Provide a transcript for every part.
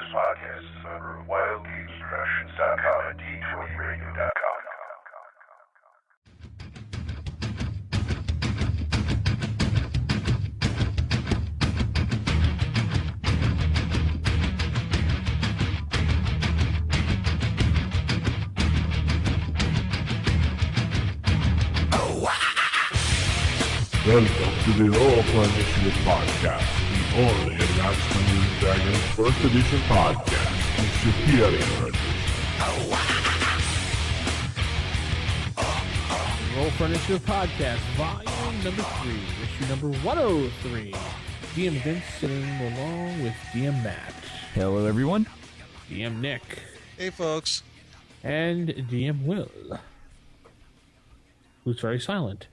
podcast is a member of WildGamesProductions.com and D20Radio.com. Welcome to the Oracle Initiative Podcast, the only Advanced Dungeons & Dragons First Edition podcast, the superior edition. Roll for Initiative Podcast, volume number 3, issue number 103. DM Vince sitting along with DM Matt. Hello, everyone. DM Nick. Hey, folks. And DM Will, who's very silent.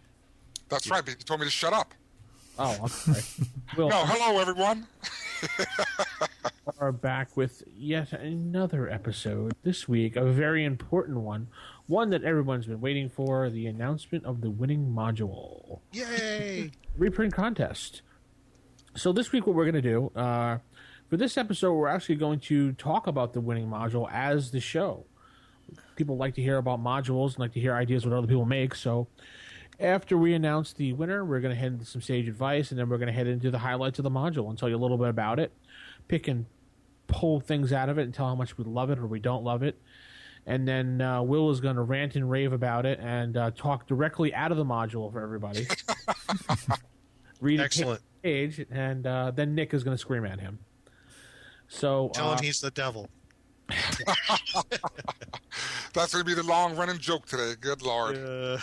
That's right, but you told me to shut up. Oh, I'm sorry. Will, No, hello, everyone. are back with yet another episode this week, a very important one that everyone's been waiting for, the announcement of the winning module. Yay! Reprint contest. So this week what we're going to do, for this episode, we're actually going to talk about the winning module as the show. People like to hear about modules and like to hear ideas what other people make, so after we announce the winner, we're going to head into some sage advice, and then we're going to head into the highlights of the module and tell you a little bit about it, pick and pull things out of it and tell how much we love it or we don't love it. And then Will is going to rant and rave about it and talk directly out of the module for everybody. Read Excellent. a page, and then Nick is going to scream at him. So Tell him he's the devil. That's going to be the long-running joke today. Good Lord.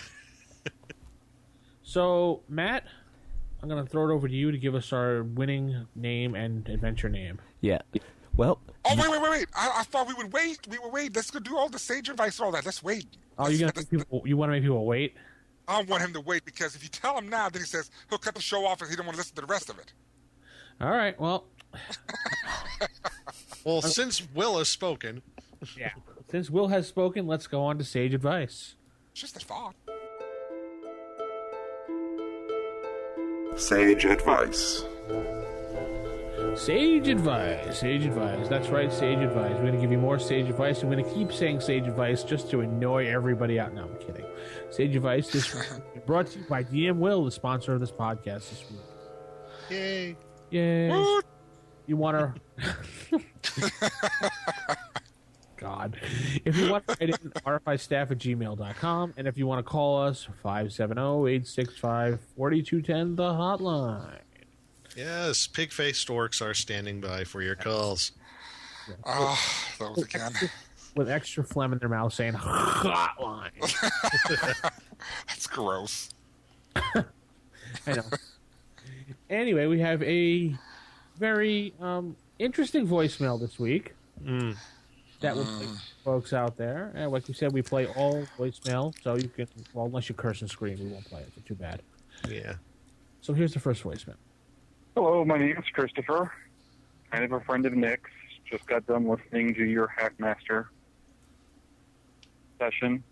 So, Matt, I'm going to throw it over to you to give us our winning name and adventure name. Yeah. Well, Oh, wait. I thought we would wait. We would wait. Let's go do all the sage advice and all that. Let's wait. Oh, you want to make people wait? I want him to wait because if you tell him now, then he says he'll cut the show off and he don't want to listen to the rest of it. All right, well. Well, since Will has spoken. Yeah. Since Will has spoken, let's go on to sage advice. It's just a thought. Sage advice. Sage advice. Sage advice. That's right, sage advice. We're going to give you more sage advice. I'm going to keep saying sage advice just to annoy everybody out. No, I'm kidding. Sage advice is brought to you by DM Will, the sponsor of this podcast this week. Yay. Yay. What? You want to... God. If you want to write in, rfistaff@gmail.com, and if you want to call us, 570-865-4210, the hotline. Yes, pig-faced orcs are standing by for your calls. Those again. With extra phlegm in their mouth saying, hotline. That's gross. I know. Anyway, we have a very interesting voicemail this week. That will play folks out there. And like we said, we play all voicemail, so you can, well, unless you curse and scream, we won't play it. So too bad. Yeah. So here's the first voicemail. Hello, my name is Christopher. Kind of a friend of Nick's. Just got done listening to your Hackmaster session.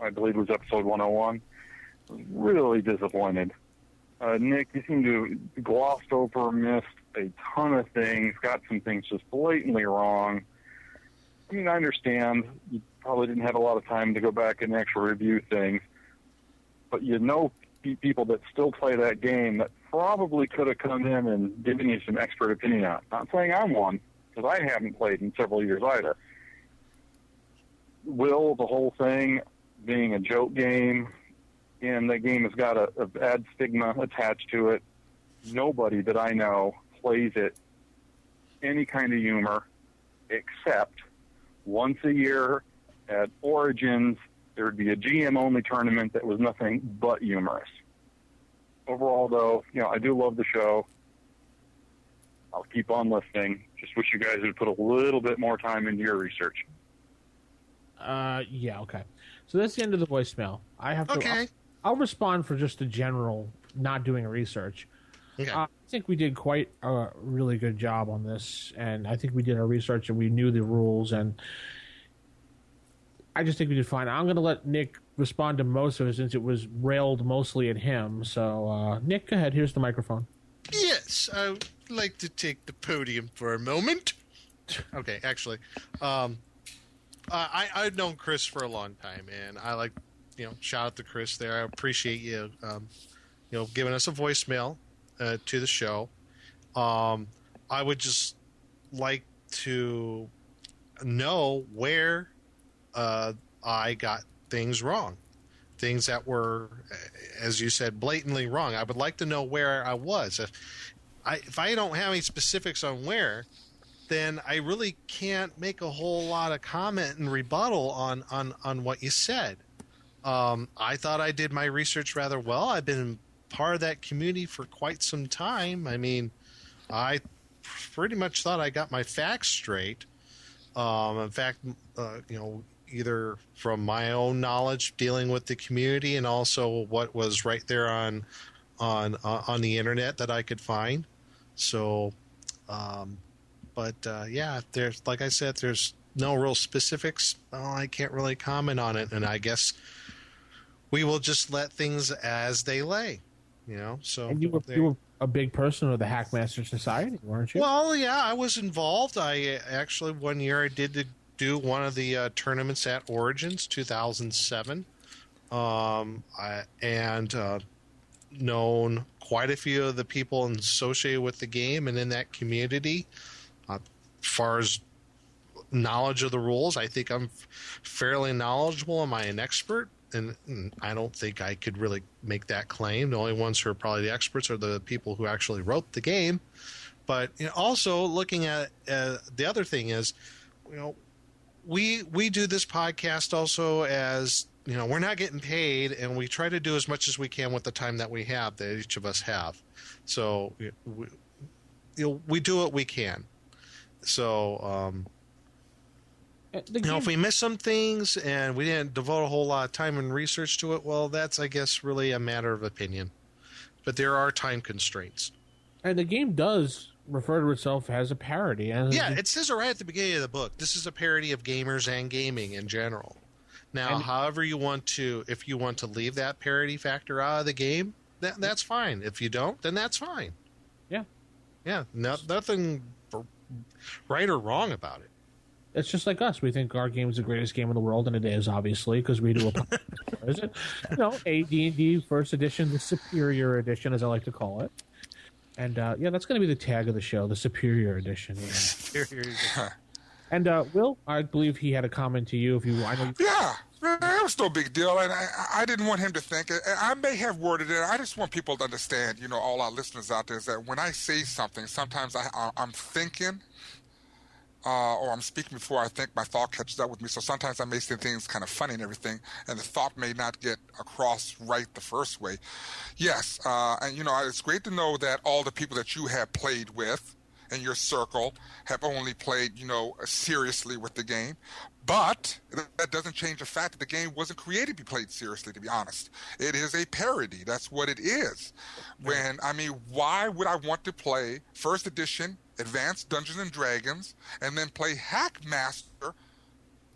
I believe it was episode 101. Really disappointed. Nick, you seem to have glossed over, missed a ton of things, got some things just blatantly wrong. I mean, I understand you probably didn't have a lot of time to go back and actually review things, but you know people that still play that game that probably could have come in and given you some expert opinion on it. Not saying I'm one, because I haven't played in several years either. Will, the whole thing being a joke game, and that game has got a bad stigma attached to it. Nobody that I know plays it any kind of humor, except once a year at Origins, there would be a GM-only tournament that was nothing but humorous. Overall, though, I do love the show. I'll keep on listening. Just wish you guys would put a little bit more time into your research. Yeah, okay. So that's the end of the voicemail. I have to. Okay. I'll respond for just a general not doing research. Okay. I think we did quite a really good job on this, and I think we did our research and we knew the rules, and I just think we did fine. I'm going to let Nick respond to most of it since it was railed mostly at him. So, Nick, go ahead. Here's the microphone. Yes, I would like to take the podium for a moment. Okay, actually, I've known Chris for a long time, and I like, shout out to Chris there. I appreciate you, giving us a voicemail to the show. I would just like to know where I got things wrong. Things that were, as you said, blatantly wrong. I would like to know where I was. If I don't have any specifics on where, then I really can't make a whole lot of comment and rebuttal on what you said. I thought I did my research rather well. I've been part of that community for quite some time. I mean, I pretty much thought I got my facts straight. In fact, either from my own knowledge dealing with the community and also what was right there on the internet that I could find. So, there's, like I said, there's no real specifics. I can't really comment on it, and I guess we will just let things as they lay. So And you were a big person of the Hackmaster Society, weren't you? Well, yeah, I was involved. I actually one year I did do one of the tournaments at Origins 2007, known quite a few of the people associated with the game and in that community. As far as knowledge of the rules, I think I'm fairly knowledgeable. Am I an expert? And I don't think I could really make that claim. The only ones who are probably the experts are the people who actually wrote the game. But also looking at the other thing is, we do this podcast also as, we're not getting paid, and we try to do as much as we can with the time that we have, that each of us have. So we do what we can. So if we miss some things and we didn't devote a whole lot of time and research to it, well, that's, I guess, really a matter of opinion. But there are time constraints. And the game does refer to itself as a parody. It says it right at the beginning of the book. This is a parody of gamers and gaming in general. Now, however you want to, if you want to leave that parody factor out of the game, that's fine. If you don't, then that's fine. Yeah. Yeah, nothing right or wrong about it. It's just like us. We think our game is the greatest game in the world, and it is, obviously, because we do a is it? AD&D First Edition, the Superior Edition, as I like to call it. And, that's going to be the tag of the show, the Superior Edition. Yeah. Superior Edition. And, Will, I believe he had a comment to you. Yeah, it was no big deal, and I didn't want him to think. I may have worded it. I just want people to understand, all our listeners out there, is that when I say something, sometimes I'm thinking, or I'm speaking before I think my thought catches up with me. So sometimes I may say things kind of funny and everything, and the thought may not get across right the first way. Yes, and it's great to know that all the people that you have played with in your circle have only played, seriously with the game. But that doesn't change the fact that the game wasn't created to be played seriously, to be honest. It is a parody. That's what it is. Why would I want to play First Edition, Advanced Dungeons and Dragons, and then play Hackmaster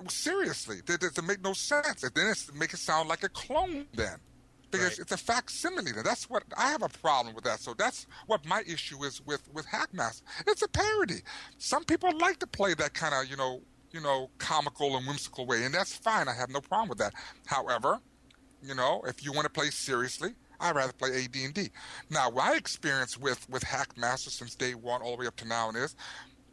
seriously? That doesn't make no sense. And then it's make it sound like a clone then. Because it's a facsimile. That's what I have a problem with that. So that's what my issue is with Hackmaster. It's a parody. Some people like to play that kind of, comical and whimsical way, and that's fine. I have no problem with that. However, if you want to play seriously, I'd rather play AD&D. Now, my experience with Hackmaster since day one all the way up to now is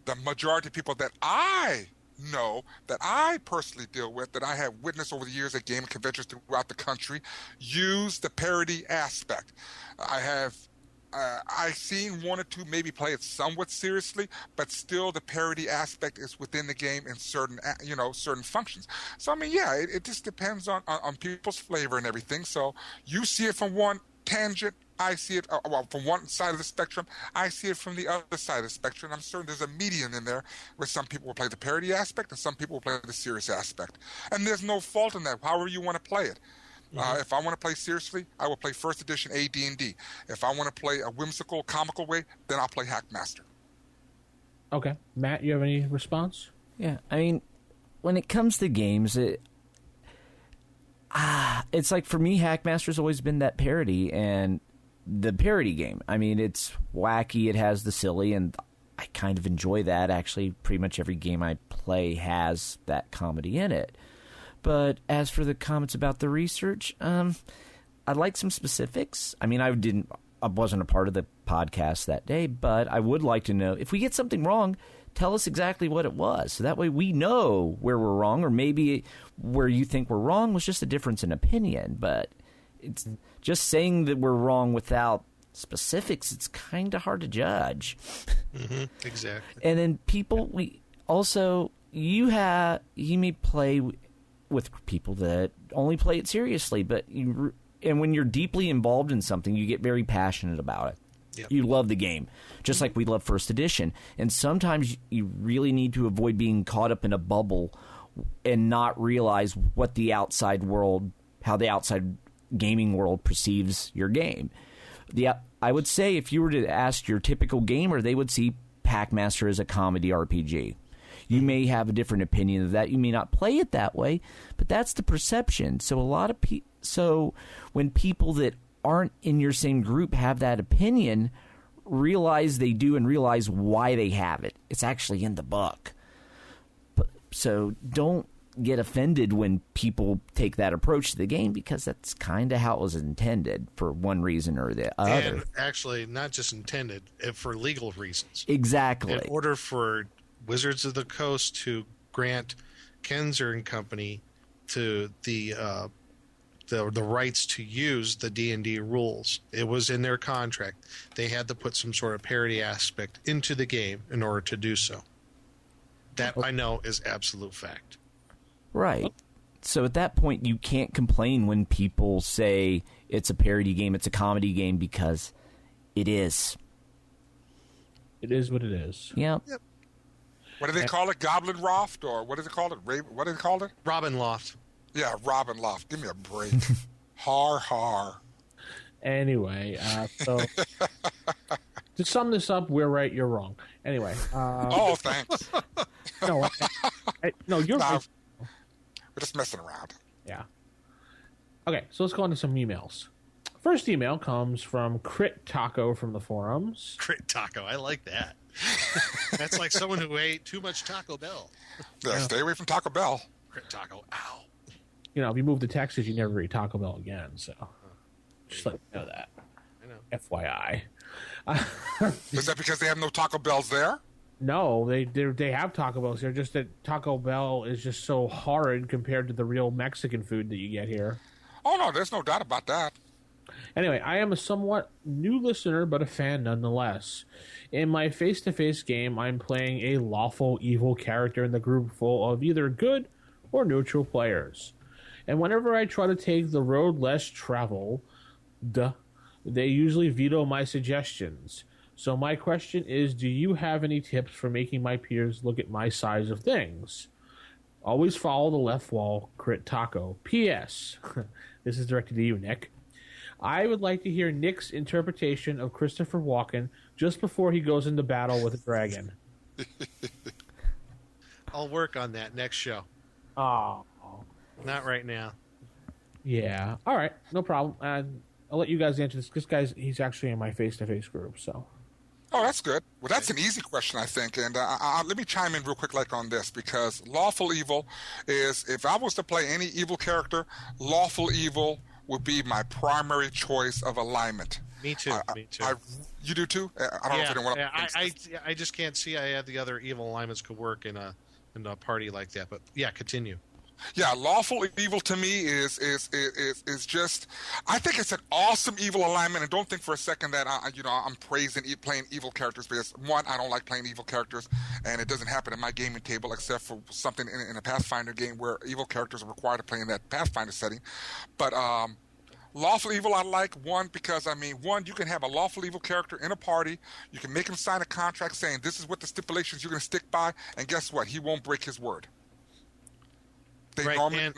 the majority of people that I know, that I personally deal with, that I have witnessed over the years at gaming conventions throughout the country, use the parody aspect. I've seen one or two maybe play it somewhat seriously, but still the parody aspect is within the game in certain functions. So it just depends on people's flavor and everything. So you see it from one tangent, I see it from one side of the spectrum. I see it from the other side of the spectrum. I'm certain there's a median in there where some people will play the parody aspect and some people will play the serious aspect. And there's no fault in that, however you want to play it. If I want to play seriously, I will play First Edition AD&D. If I want to play a whimsical, comical way, then I'll play Hackmaster. Okay. Matt, you have any response? Yeah, when it comes to games, it's like, for me, Hackmaster's always been that parody, and the parody game. It's wacky, it has the silly, and I kind of enjoy that. Actually, pretty much every game I play has that comedy in it. But as for the comments about the research, I'd like some specifics. I mean, I wasn't a part of the podcast that day, but I would like to know if we get something wrong, tell us exactly what it was. So that way we know where we're wrong, or maybe where you think we're wrong was just a difference in opinion. But it's just saying that we're wrong without specifics. It's kind of hard to judge. Mm-hmm, exactly. And then people, you may play with people that only play it seriously, and when you're deeply involved in something, you get very passionate about it. Yep. You love the game, just like we love First Edition. And sometimes you really need to avoid being caught up in a bubble and not realize what the outside world, how the outside gaming world perceives your game. I would say if you were to ask your typical gamer, they would see Packmaster as a comedy RPG. You may have a different opinion of that. You may not play it that way, but that's the perception. So so when people that aren't in your same group have that opinion, realize they do and realize why they have it. It's actually in the book. So don't get offended when people take that approach to the game, because that's kind of how it was intended for one reason or the other. And actually, not just intended, for legal reasons. Exactly. In order for Wizards of the Coast to grant Kenzer and Company to the rights to use the D&D rules, it was in their contract. They had to put some sort of parody aspect into the game in order to do so. That I know is absolute fact. Right. So at that point, you can't complain when people say it's a parody game, it's a comedy game, because it is. It is what it is. Yep. What do they call it? Goblin Loft? Or what is it called? What do they call it? Robin Loft. Yeah, Robin Loft. Give me a break. Har. Anyway, so to sum this up, we're right, you're wrong. Anyway. Oh, thanks. No, you're right. We're just messing around. Yeah. Okay, so let's go on to some emails. First email comes from Crit Taco from the forums. Crit Taco, I like that. That's like someone who ate too much Taco Bell. Yeah, stay away from Taco Bell. Crit Taco, ow. You know, if you move to Texas, you never eat Taco Bell again, so just let you know that. I know. FYI. Is that because they have no Taco Bells there? No, they have Taco Bells here, just that Taco Bell is just so horrid compared to the real Mexican food that you get here. Oh, no, there's no doubt about that. Anyway, I am a somewhat new listener, but a fan nonetheless. In my face-to-face game, I'm playing a lawful evil character in the group full of either good or neutral players. And whenever I try to take the road less traveled, they usually veto my suggestions. So my question is, do you have any tips for making my peers look at my size of things? Always follow the left wall, Crit Taco. P.S. This is directed to you, Nick. I would like to hear Nick's interpretation of Christopher Walken just before he goes into battle with a dragon. I'll work on that next show. Oh. Not right now. Yeah. All right. No problem. I'll let you guys answer this. This guy's, he's actually in my face-to-face group, so. Oh, that's good. Well, that's an easy question, I think. And let me chime in real quick on this, because lawful evil is, if I was to play any evil character, lawful evil would be my primary choice of alignment. Me too. Me too. You do too? I don't know if anyone else I just can't see how the other evil alignments could work in a party like that. But yeah, continue. Yeah, lawful evil to me is just, I think it's an awesome evil alignment, and don't think for a second that I'm praising playing evil characters, because one, I don't like playing evil characters, and it doesn't happen in my gaming table except for something in a Pathfinder game where evil characters are required to play in that Pathfinder setting. But lawful evil I like, one, because you can have a lawful evil character in a party, you can make him sign a contract saying this is what the stipulations you're going to stick by, and guess what? He won't break his word. They normally,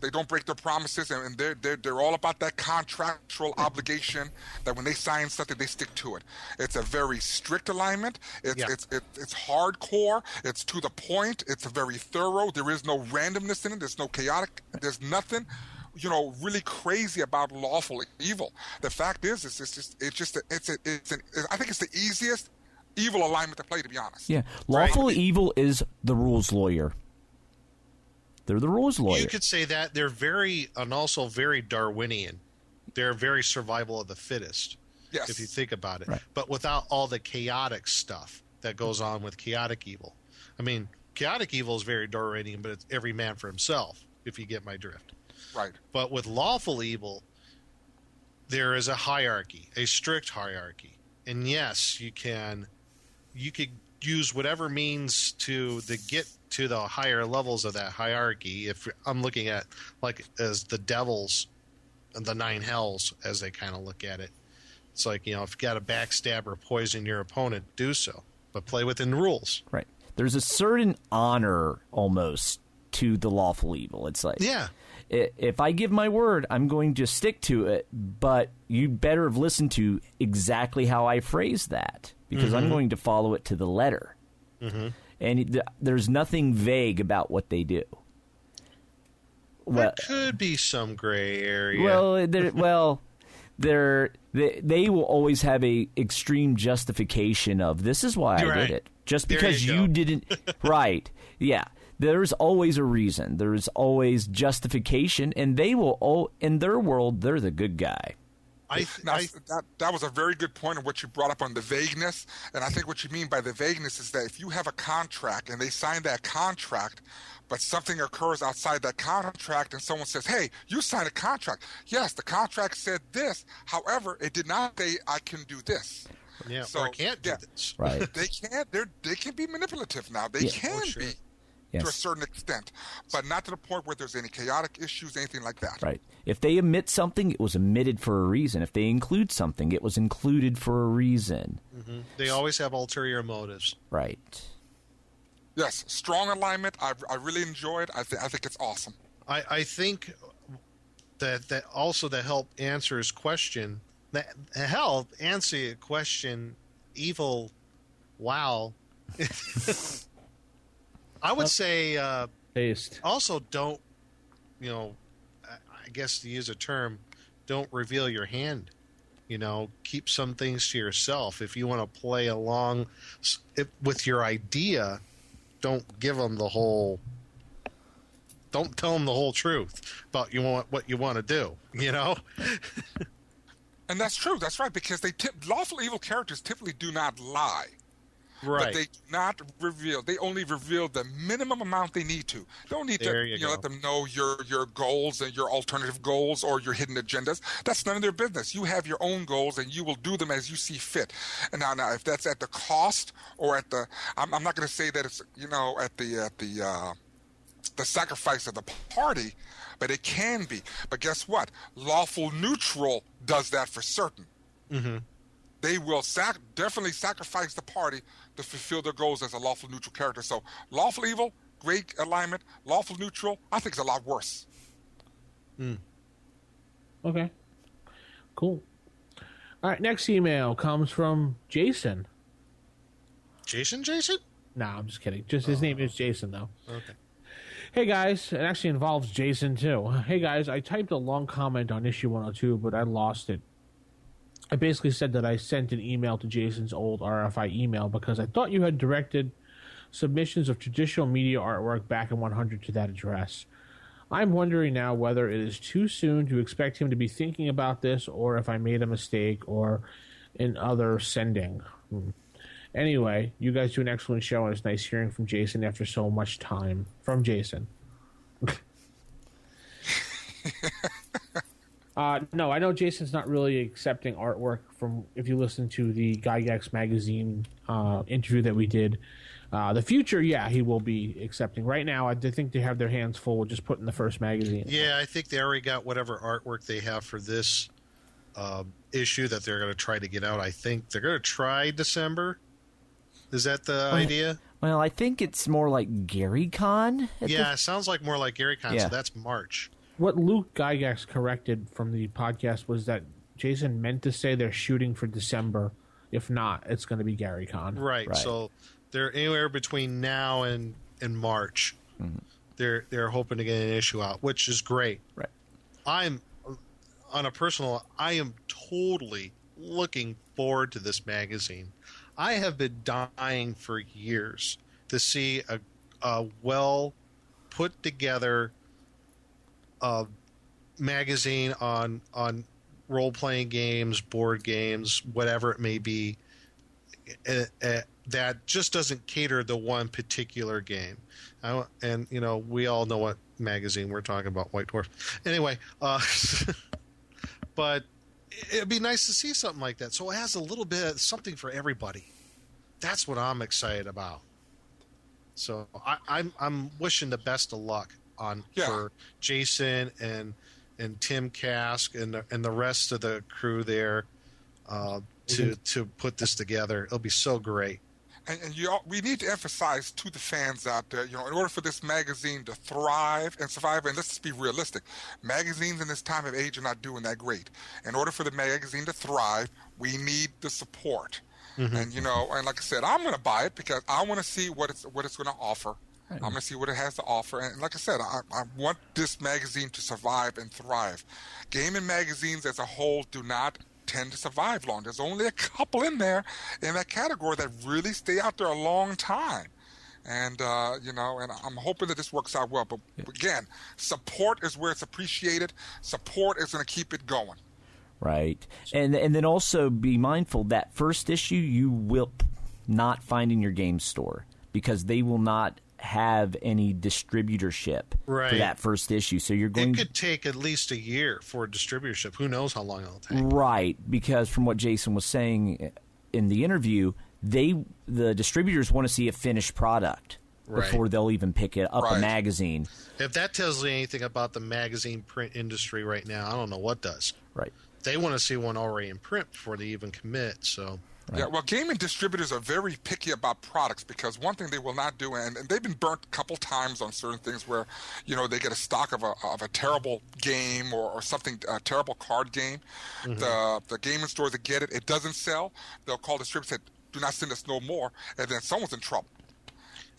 they don't break their promises, and they're all about that contractual obligation that when they sign something, they stick to it. It's a very strict alignment. It's hardcore. It's to the point. It's very thorough. There is no randomness in it. There's no chaotic. There's nothing, really crazy about lawful evil. The fact is, I think it's the easiest evil alignment to play, to be honest. Yeah, lawful evil is the rules lawyer. They're the rules lawyer. You could say that they're very, and also very Darwinian. They're very survival of the fittest, Yes. if you think about it. Right. But without all the chaotic stuff that goes on with chaotic evil. I mean, chaotic evil is very Darwinian, but it's every man for himself, if you get my drift. Right. But with lawful evil, there is a hierarchy, a strict hierarchy. And yes, you could use whatever means to get to the higher levels of that hierarchy. If I'm looking at like as the devils and the 9 hells, as they kind of look at it, it's like, if you got to backstab or poison your opponent, do so, but play within the rules. Right. There's a certain honor almost to the lawful evil. It's like, Yeah. if I give my word, I'm going to stick to it, but you better have listened to exactly how I phrased that, because I'm going to follow it to the letter. And there's nothing vague about what they do. There could be some gray area. They will always have a extreme justification of, this is why I did it. Just There because you you go. didn't. Right. Yeah. There's always a reason. There's always justification, and they will, in their world, they're the good guy. That was a very good point of what you brought up on the vagueness. And I think what you mean by the vagueness is that if you have a contract and they sign that contract, but something occurs outside that contract and someone says, hey, you signed a contract. Yes, the contract said this. However, it did not say I can do this. Yeah, So, or I can't do yeah. this. Right. They can be manipulative now. They Yeah. can sure. be Yes. to a certain extent, but not to the point where there's any chaotic issues, anything like that. Right. If they omit something, it was omitted for a reason. If they include something, it was included for a reason. They always have ulterior motives. Right. Yes, strong alignment. I really enjoy it. I think it's awesome. I think that also to help answer his question, that help answer your question, evil, wow. I would say Taste. also don't, I guess to use a term, don't reveal your hand. Keep some things to yourself. If you want to play along with your idea, don't give them the whole. Don't tell them the whole truth about what you want to do. And that's true. That's right, because lawful evil characters typically do not lie. Right. But they do not reveal. They only reveal the minimum amount they need to. You don't need There to you go. let them know your goals and your alternative goals or your hidden agendas. That's none of their business. You have your own goals and you will do them as you see fit. And now if that's at the cost or at the, I'm not going to say that it's at the sacrifice of the party, but it can be. But guess what? Lawful neutral does that for certain. Mm-hmm. They will definitely sacrifice the party to fulfill their goals as a lawful neutral character. So lawful evil, great alignment. Lawful neutral, I think it's a lot worse. Okay. Cool. All right, next email comes from Jason. Jason? Nah, I'm just kidding. Just his name is Jason, though. Okay. Hey guys, it actually involves Jason too. Hey guys, I typed a long comment on issue 102, but I lost it. I basically said that I sent an email to Jason's old RFI email because I thought you had directed submissions of traditional media artwork back in 100 to that address. I'm wondering now whether it is too soon to expect him to be thinking about this or if I made a mistake or in other sending. Anyway, you guys do an excellent show, and it's nice hearing from Jason after so much time. From Jason. No, I know Jason's not really accepting artwork from, if you listen to the Gygax magazine interview that we did. The future, yeah, he will be accepting. Right now, I think they have their hands full with just putting the first magazine. Yeah, I think they already got whatever artwork they have for this issue that they're going to try to get out. I think they're going to try December. Is that the idea? Well, I think it's more like GaryCon. Yeah, it sounds like more like GaryCon, Yeah. so that's March. What Luke Gygax corrected from the podcast was that Jason meant to say they're shooting for December. If not, it's going to be GaryCon. Right. So they're anywhere between now and March. Mm-hmm. They're hoping to get an issue out, which is great. Right. I'm on a personal. I am totally looking forward to this magazine. I have been dying for years to see a well put together magazine on role playing games, board games, whatever it may be, that just doesn't cater to one particular game. And we all know what magazine we're talking about, White Dwarf. Anyway, but it'd be nice to see something like that. So it has a little bit of something for everybody. That's what I'm excited about. So I'm wishing the best of luck for Jason and Tim Kask and the rest of the crew there to put this together. It'll be so great. And we need to emphasize to the fans out there, in order for this magazine to thrive and survive, and let's just be realistic, magazines in this time of age are not doing that great. In order for the magazine to thrive, we need the support. Mm-hmm. And and like I said, I'm going to buy it because I want to see what it's going to offer. Right. I'm going to see what it has to offer. And like I said, I want this magazine to survive and thrive. Gaming magazines as a whole do not tend to survive long. There's only a couple in there in that category that really stay out there a long time. And, and I'm hoping that this works out well. But again, support is where it's appreciated. Support is going to keep it going. Right. And then also be mindful that first issue you will not find in your game store because they will not have any distributorship for that first issue. So you're going. It could take at least a year for distributorship. Who knows how long it'll take? Right, because from what Jason was saying in the interview, the distributors want to see a finished product before they'll even pick it up a magazine. If that tells you anything about the magazine print industry right now, I don't know what does. Right. They want to see one already in print before they even commit. So. Right. Yeah, well, gaming distributors are very picky about products because one thing they will not do, and they've been burnt a couple times on certain things where, they get a stock of a terrible game or something, a terrible card game. Mm-hmm. The gaming stores that get it, it doesn't sell. They'll call distributors and say, do not send us no more, and then someone's in trouble.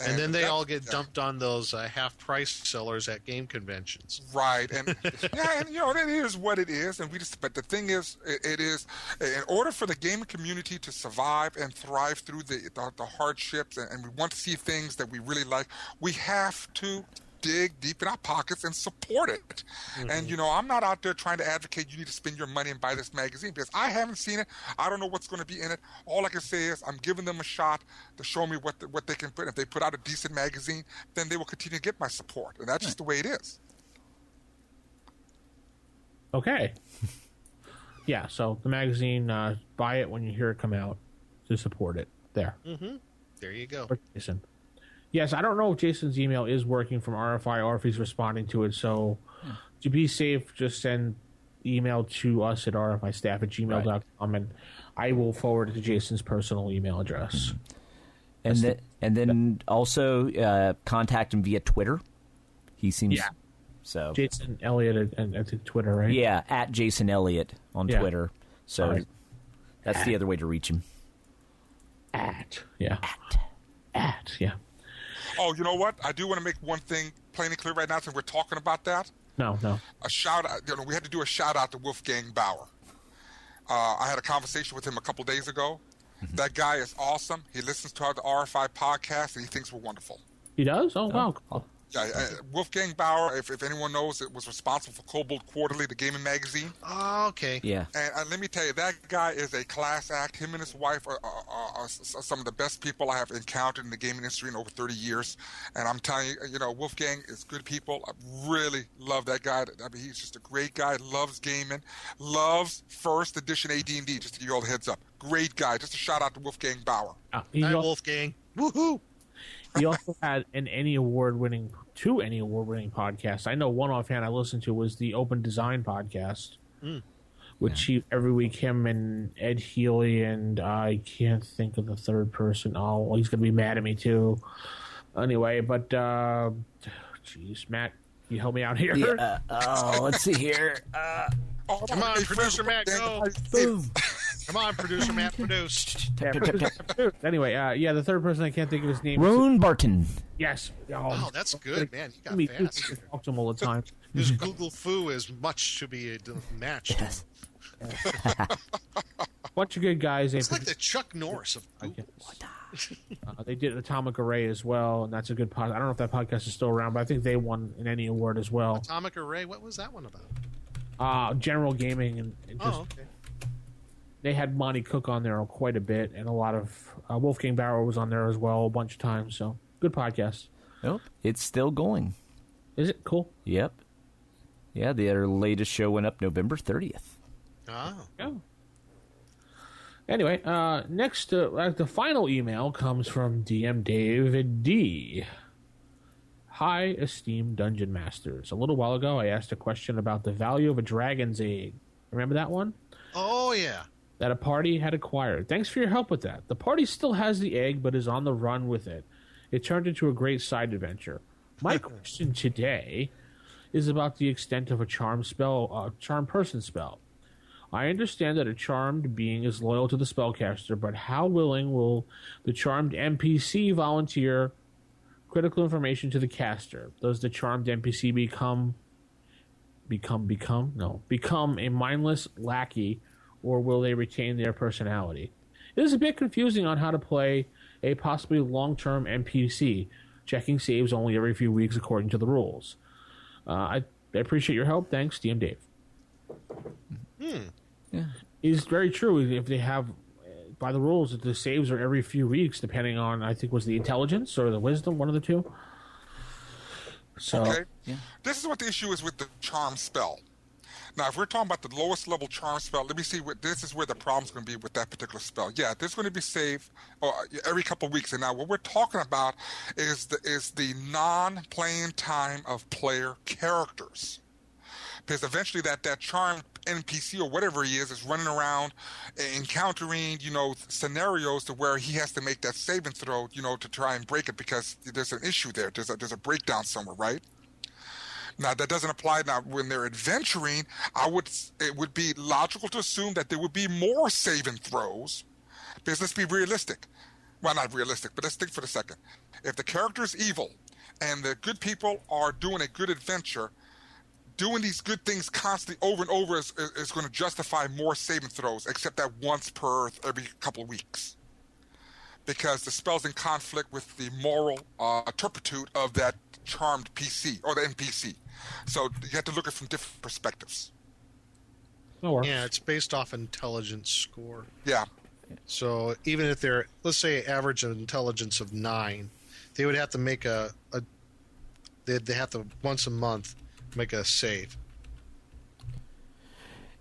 And then they all get dumped on those half-price sellers at game conventions. Right, and it is what it is. And but the thing is, it is in order for the gaming community to survive and thrive through the hardships, and we want to see things that we really like. We have to dig deep in our pockets and support it. Mm-hmm. And I'm not out there trying to advocate you need to spend your money and buy this magazine because I haven't seen it. I don't know what's going to be in it. All I can say is I'm giving them a shot to show me what they can put. If they put out a decent magazine, then they will continue to get my support, and that's just the way it is. Okay. Yeah, so the magazine, buy it when you hear it come out to support it. There. Mm-hmm. There you go. Jason. Yes, I don't know if Jason's email is working from RFI or if he's responding to it. So to be safe, just send email to us at rfistaff@gmail.com, and I will forward it to Jason's personal email address. And then also contact him via Twitter. He seems... Yeah. So Jason Elliott at Twitter, right? Yeah, at Jason Elliott on Twitter. So that's the other way to reach him. At. Oh, you know what? I do want to make one thing plain and clear right now since we're talking about that. No. A shout out. We had to do a shout out to Wolfgang Bauer. I had a conversation with him a couple days ago. Mm-hmm. That guy is awesome. He listens to the RFI podcast, and he thinks we're wonderful. He does? Oh, wow. Cool. Yeah, Wolfgang Bauer, if anyone knows, it was responsible for Kobold Quarterly, the gaming magazine. Oh, okay. Yeah. And let me tell you, that guy is a class act. Him and his wife are some of the best people I have encountered in the gaming industry in over 30 years. And I'm telling you, Wolfgang is good people. I really love that guy. I mean, he's just a great guy, loves gaming, loves first edition AD&D, just to give you all the heads up. Great guy. Just a shout out to Wolfgang Bauer. Hi, Wolfgang. Woohoo! He also had two Emmy award-winning podcasts. I know one offhand I listened to was the Open Design podcast, which every week him and Ed Healy and I can't think of the third person. Oh, he's going to be mad at me too. Anyway, but geez, Matt, can you help me out here? Yeah, let's see here. Come on, producer Matt, go. Boom. Come on, producer Matt, produce. Anyway, the third person, I can't think of his name. Roan Barton. Yes. Oh, that's good, man. You got fast. Talk to him all the time. His Google foo is much to be matched. Yes. Bunch of good guys. It's like the Chuck Norris of Google. They did Atomic Array as well, and that's a good podcast. I don't know if that podcast is still around, but I think they won an Emmy award as well. Atomic Array, what was that one about? General gaming and just okay. they had Monty Cook on there quite a bit, and a lot of Wolfgang Bauer was on there as well a bunch of times. So good podcast. Nope, it's still going. Is it cool? Yep. Yeah, their latest show went up November 30th. Oh. Yeah. Anyway, next, the final email comes from DM David D. Hi, esteemed Dungeon Masters. A little while ago, I asked a question about the value of a dragon's egg. Remember that one? Oh, yeah. That a party had acquired. Thanks for your help with that. The party still has the egg, but is on the run with it. It turned into a great side adventure. My question today is about the extent of a charm person spell. I understand that a charmed being is loyal to the spellcaster, but how willing will the charmed NPC volunteer critical information to the caster? Does the charmed NPC become a mindless lackey, or will they retain their personality? It is a bit confusing on how to play a possibly long-term NPC, checking saves only every few weeks according to the rules. I appreciate your help. Thanks, DM Dave. Yeah. It's very true. If they have, by the rules, the saves are every few weeks, depending on, I think, was the intelligence or the wisdom, one of the two. So, Okay. Yeah. This is what the issue is with the charm spell. Now, if we're talking about the lowest level charm spell, let me see what this is where the problem's going to be with that particular spell. Yeah, this is going to be saved every couple of weeks. And now what we're talking about is the non-playing time of player characters. Because eventually that charmed NPC or whatever he is running around encountering, scenarios to where he has to make that saving throw, to try and break it because there's an issue there. There's a breakdown somewhere, right? Now, that doesn't apply now when they're adventuring. It would be logical to assume that there would be more saving throws, because let's be realistic. Well, not realistic, but let's think for a second. If the character is evil and the good people are doing a good adventure, doing these good things constantly over and over is going to justify more saving throws, except that once per every couple of weeks. Because the spell's in conflict with the moral turpitude of that charmed PC or the NPC. So you have to look at it from different perspectives. Yeah, it's based off intelligence score. Yeah. So even if they're, let's say, average of intelligence of 9, they would have to make they have to once a month make a save.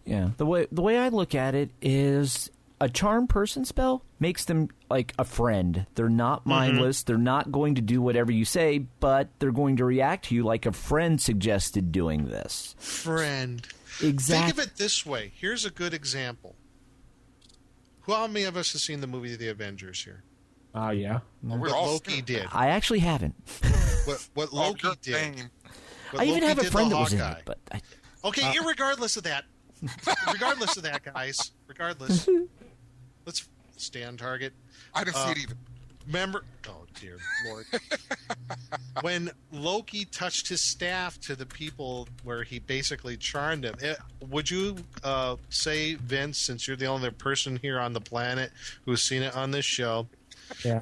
Yeah, the way I look at it is a charm person spell makes them like a friend. They're not mindless. They're not going to do whatever you say, but they're going to react to you like a friend suggested doing this. Friend. Exactly. Think of it this way. Here's a good example. How many of us have seen the movie The Avengers here? Yeah. What Loki did. I actually haven't. What Loki did. I even have a friend that was in it, but okay, irregardless of that. Regardless of that, guys. Regardless. Let's stay on target. I didn't see it either. Remember? Oh, dear Lord. When Loki touched his staff to the people where he basically charmed them, would you say, Vince, since you're the only person here on the planet who's seen it on this show, yeah,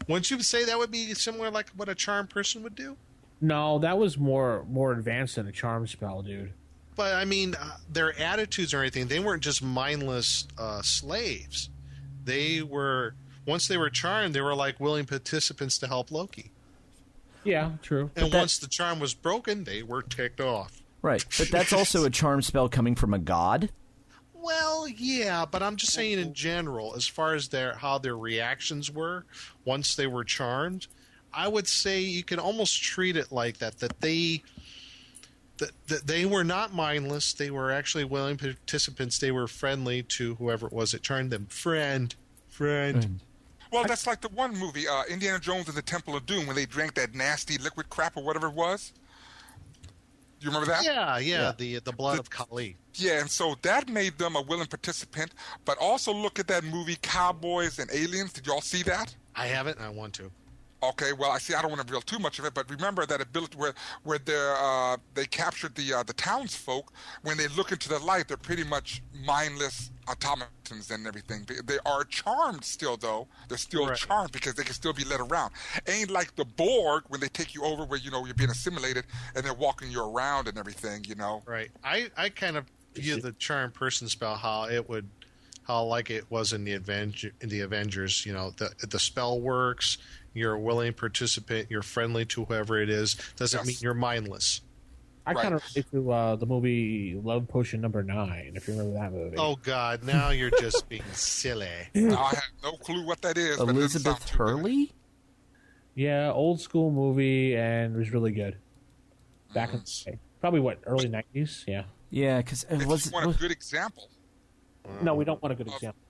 wouldn't you say that would be similar like what a charm person would do? No, that was more advanced than a charm spell, dude. But, I mean, their attitudes or anything, they weren't just mindless slaves. They were, once they were charmed, they were like willing participants to help Loki. Yeah, true. And once the charm was broken, they were ticked off. Right, but that's also a charm spell coming from a god. Well, yeah, but I'm just saying in general, as far as how their reactions were once they were charmed, I would say you can almost treat it like that they were not mindless. They were actually willing participants. They were friendly to whoever it was that turned them. Friend. Well, that's like the one movie, Indiana Jones and the Temple of Doom, when they drank that nasty liquid crap or whatever it was. Do you remember that? Yeah. The blood of Kali. Yeah, and so that made them a willing participant. But also look at that movie, Cowboys and Aliens. Did y'all see that? I haven't. I want to. Okay, well, I see. I don't want to reveal too much of it, but remember that ability where they captured the townsfolk. When they look into the light, they're pretty much mindless automatons and everything. They are charmed still, though. They're still Right. charmed because they can still be led around. Ain't like the Borg when they take you over, where you're being assimilated and they're walking you around and everything. Right. I kind of view the charm person spell how like it was in the Avengers. The spell works. You're a willing participant. You're friendly to whoever it is. Doesn't Yes. mean you're mindless. I Right. kind of relate to the movie Love Potion #9, if you remember that movie. Oh God! Now you're just being silly. Now, I have no clue what that is. But it doesn't Elizabeth sound too good. Hurley? Yeah, old school movie, and it was really good. Back in the day. Probably, early 90s? Yeah. Yeah, because it If was. you want a good example. No, we don't want a good example.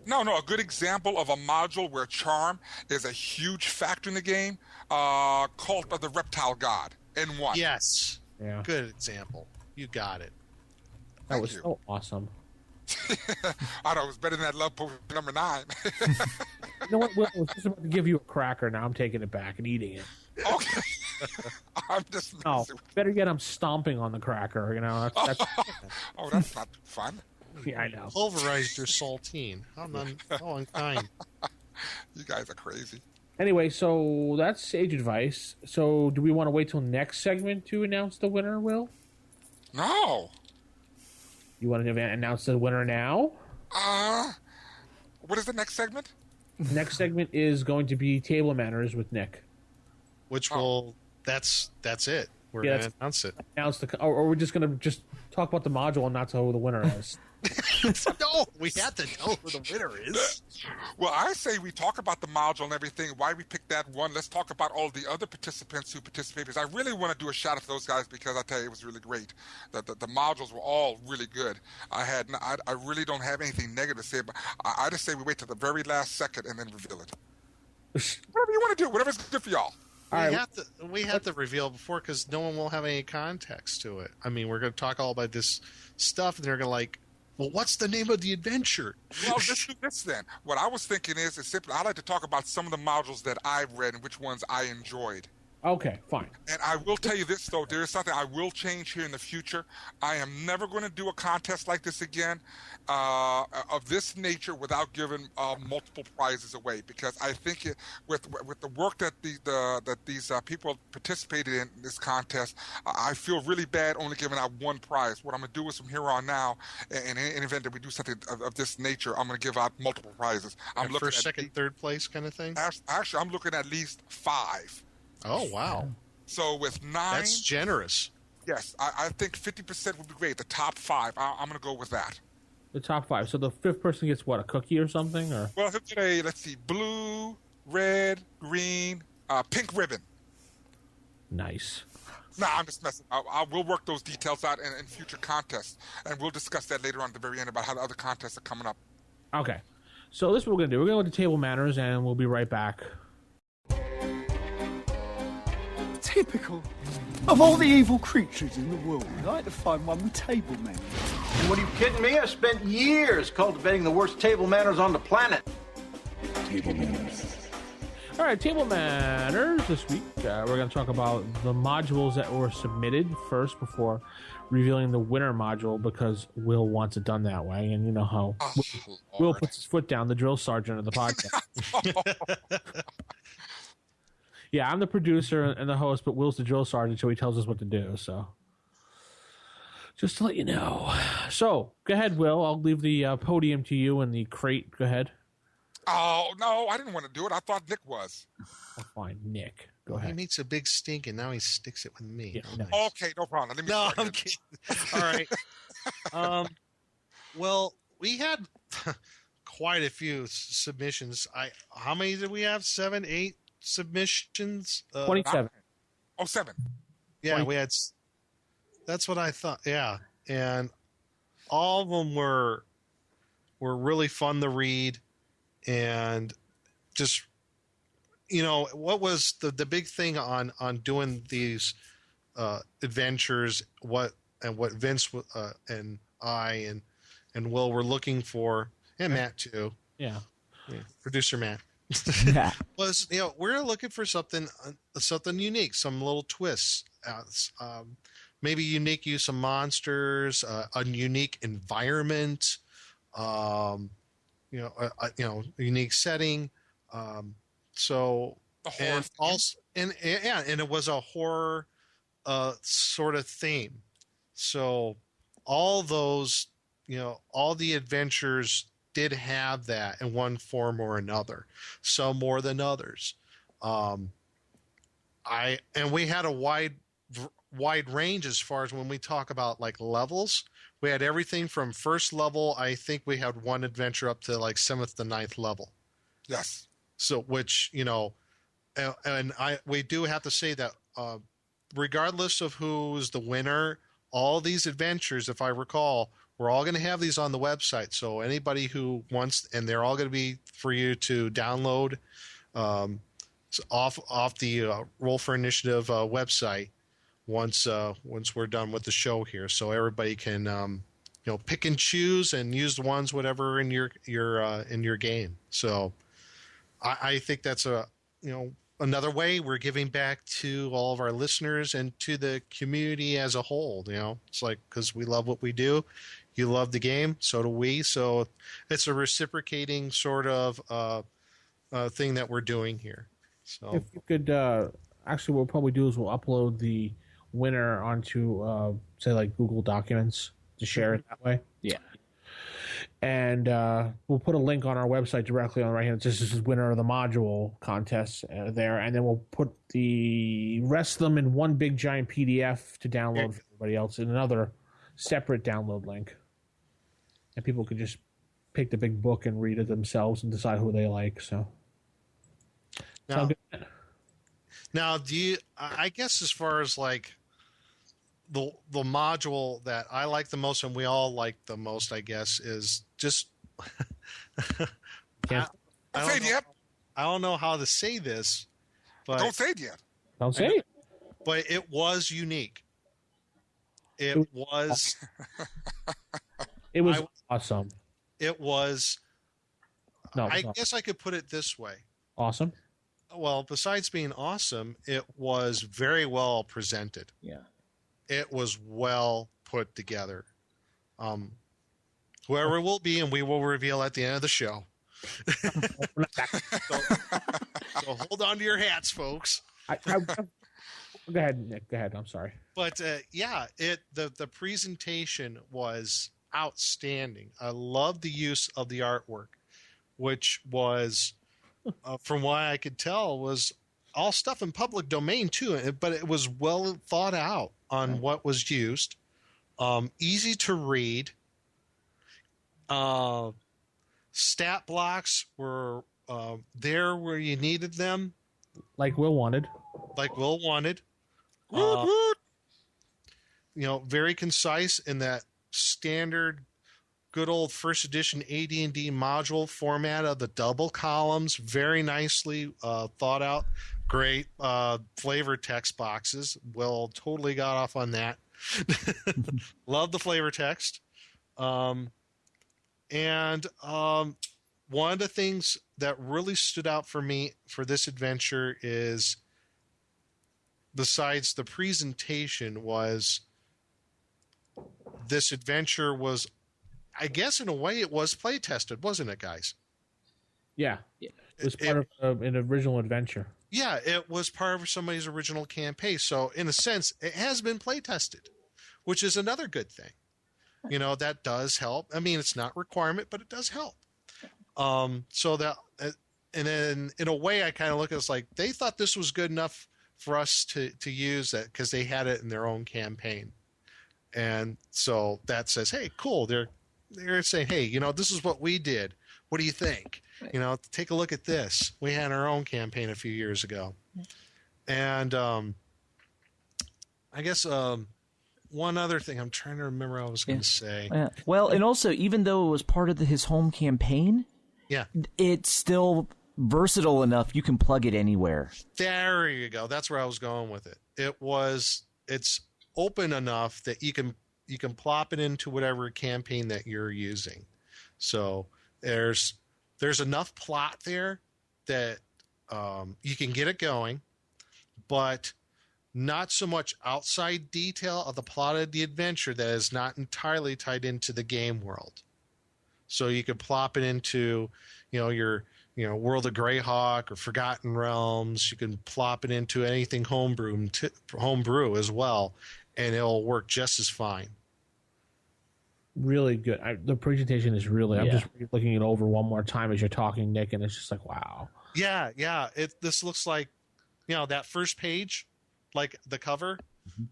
No, a good example of a module where charm is a huge factor in the game. Cult of the Reptile God, N1. Yes. Yeah. Good example. You got it. That Thank was you. so awesome. I thought it was better than that Love Potion #9. You know what, Will? I was just about to give you a cracker. Now I'm taking it back and eating it. Okay. I'm just No, messing with better yet, I'm stomping on the cracker. That's Oh, that's not fun. yeah, I know. Pulverized your saltine. How unkind. You guys are crazy. Anyway, so that's Sage Advice. So do we want to wait till next segment to announce the winner, Will? No. You want to announce the winner now? What is the next segment? Next segment is going to be Table Manners with Nick. Which will that's it. We're Yeah, gonna announce it. Announce or we're just going to just talk about the module and not tell who the winner is. No, we have to know who the winner is. Well, I say we talk about the module and everything, why we picked that one. Let's talk about all the other participants who participated. Because I really want to do a shout out to those guys because I tell you, it was really great. The modules were all really good. I really don't have anything negative to say, but I just say we wait till the very last second and then reveal it. Whatever you want to do, whatever's good for y'all. We have to reveal before because no one will have any context to it. I mean, we're going to talk all about this stuff, and they're going to like, well, what's the name of the adventure? Well, let's do this then. What I was thinking is simply I like to talk about some of the modules that I've read and which ones I enjoyed. Okay, fine. And I will tell you this, though. There is something I will change here in the future. I am never going to do a contest like this again of this nature without giving multiple prizes away because I think with the work that these people participated in this contest, I feel really bad only giving out one prize. What I'm going to do is from here on now, in any event that we do something of this nature, I'm going to give out multiple prizes. I'm looking First, second, third place kind of thing? Actually, I'm looking at least 5. Oh, wow. So with 9, that's generous. yes, I think 50% would be great. The top 5, I'm going to go with that. The top 5. So the fifth person gets what, a cookie or something, or Well, he'll get a, let's see, blue, red, green, pink ribbon. nice. Nah, I'm just messing. We'll work those details out in future contests, and we'll discuss that later on at the very end about how the other contests are coming up. Okay. So this is what we're gonna do. We're gonna go to Table Manners, and we'll be right back. Typical. Of all the evil creatures in the world, I had to find one with table manners. What are you kidding me? I spent years cultivating the worst table manners on the planet. Table manners. All right, Table Manners. This week, we're going to talk about the modules that were submitted first before revealing the winner module because Will wants it done that way. And you know how Will puts his foot down, the drill sergeant of the podcast. Yeah, I'm the producer and the host, but Will's the drill sergeant, so he tells us what to do. So just to let you know. So go ahead, Will. I'll leave the podium to you and the crate. Go ahead. Oh, no, I didn't want to do it. I thought Nick was. Oh, fine, Nick. Go He ahead. makes a big stink, and now he sticks it with me. Yeah, Oh, nice. nice. Okay, no problem. Let me No, start I'm again. kidding. All right. Well, we had quite a few submissions. How many did we have? 7, 8 submissions? 27. Oh, 7. Yeah, 20. we had. That's what I thought. Yeah, and all of them were really fun to read, and just what was the big thing on doing these adventures? What Vince and I and Will were looking for, and Matt too. Yeah. Yeah, producer Matt. was, we're looking for something unique, some little twists, maybe unique use of monsters, a unique environment, a unique setting. So The horror and theme. also, and it was a horror sort of theme. So all those, all the adventures did have that in one form or another, some more than others. And we had a wide range as far as when we talk about like levels. We had everything from first level. I think we had one adventure up to like 7th to 9th level. Yes. So, which, we do have to say that regardless of who's the winner, all these adventures, if I recall, we're all going to have these on the website. So anybody who wants, and they're all going to be for you to download off the Roll for Initiative website once we're done with the show here. So everybody can pick and choose and use the ones whatever in your game. So I think that's another way we're giving back to all of our listeners and to the community as a whole. It's like, because we love what we do. You love the game, so do we. So it's a reciprocating sort of thing that we're doing here. So if you could, actually, what we'll probably do is we'll upload the winner onto, say, like Google Documents to share it that way. Yeah. And we'll put a link on our website directly on the right hand. This is winner of the module contest there, and then we'll put the rest of them in one big giant PDF to download for everybody else in another separate download link, and people could just pick the big book and read it themselves and decide who they like. So now, do you? I guess as far as like the module that I like the most and we all like the most, I guess, is just I don't know how to say this, but Don't say it yet. Don't say it. But it was unique. It was awesome. It was. No, I guess I could put it this way. Awesome. Well, besides being awesome, it was very well presented. Yeah. It was well put together. Whoever it will be, and we will reveal at the end of the show. So hold on to your hats, folks. Go ahead, Nick. Go ahead. I'm sorry. But the presentation was outstanding. I love the use of the artwork, which was, from what I could tell, was all stuff in public domain too. But it was well thought out on what was used. Easy to read. Stat blocks were there where you needed them. Like Will wanted. Very concise in that standard, good old first edition AD&D module format of the double columns. Very nicely thought out. Great flavor text boxes. Will totally got off on that. Love the flavor text. And one of the things that really stood out for me for this adventure is, besides the presentation, was this adventure was, I guess in a way it was play tested, wasn't it, guys? Yeah. It was part of an original adventure. Yeah, it was part of somebody's original campaign. So in a sense, it has been play tested, which is another good thing. That does help. I mean, it's not a requirement, but it does help. So that, and then in a way, I kind of look at it as like they thought this was good enough for us to use that because they had it in their own campaign, and so that says, hey, cool. They're saying, hey, this is what we did. What do you think? Right. Take a look at this. We had our own campaign a few years ago, and I guess. One other thing I'm trying to remember I was going to say. Well, and also, even though it was part of his home campaign, it's still versatile enough you can plug it anywhere. There you go. That's where I was going with it. It's open enough that you can plop it into whatever campaign that you're using. So there's enough plot there that you can get it going, but not so much outside detail of the plot of the adventure that is not entirely tied into the game world. So you could plop it into, your World of Greyhawk or Forgotten Realms. You can plop it into anything homebrew as well, and it'll work just as fine. Really good. The presentation is really. I'm just looking it over one more time as you're talking, Nick, and it's just like, wow. Yeah. This looks like, that first page, like the cover.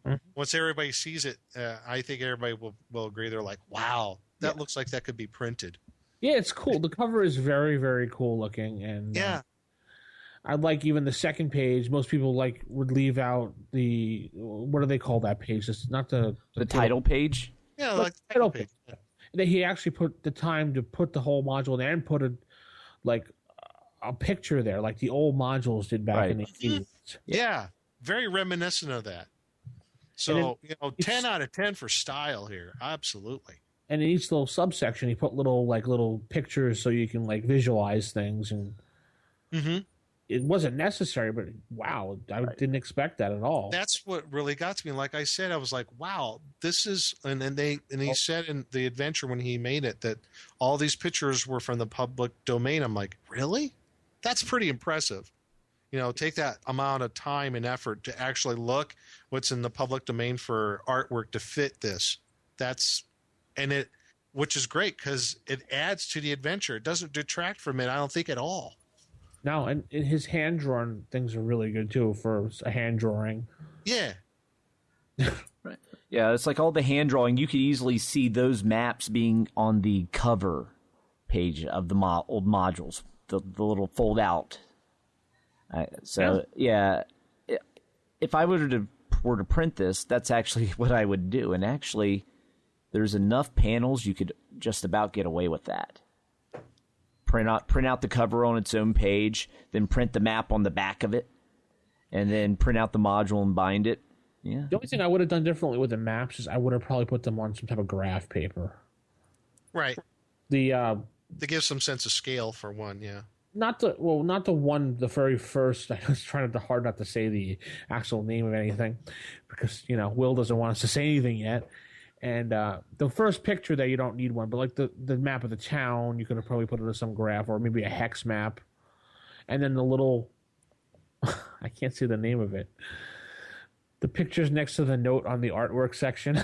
Mm-hmm. Once everybody sees it, I think everybody will agree. They're like, wow, that looks like that could be printed. Yeah, it's cool. The cover is very, very cool looking, and I like even the second page. Most people would leave out the, what do they call that page? It's not the title page. Yeah, like the title page. He actually put the time to put the whole module there and put a picture there, like the old modules did back in the 80s. Yeah, very reminiscent of that. So, 10 out of 10 for style here. Absolutely. And in each little subsection, he put little pictures so you can visualize things. And it wasn't necessary, but wow, I didn't expect that at all. That's what really got to me. Like I said, I was like, wow, this is. And he said in the adventure when he made it that all these pictures were from the public domain. I'm like, really? That's pretty impressive. Take that amount of time and effort to actually look what's in the public domain for artwork to fit this. Which is great because it adds to the adventure. It doesn't detract from it, I don't think, at all. No, and his hand drawn things are really good too for a hand drawing. Yeah. Right. Yeah, it's like all the hand drawing. You could easily see those maps being on the cover page of the old modules, the little fold out. If I were to print this, that's actually what I would do. And actually, there's enough panels you could just about get away with that. Print out the cover on its own page, then print the map on the back of it, and then print out the module and bind it. Yeah. The only thing I would have done differently with the maps is I would have probably put them on some type of graph paper. Right. To give some sense of scale for one, yeah. Not the very first. I was trying hard not to say the actual name of anything because, Will doesn't want us to say anything yet. And the first picture there, you don't need one, but the map of the town, you could have probably put it on some graph or maybe a hex map. And then the little, I can't see the name of it. The pictures next to the note on the artwork section.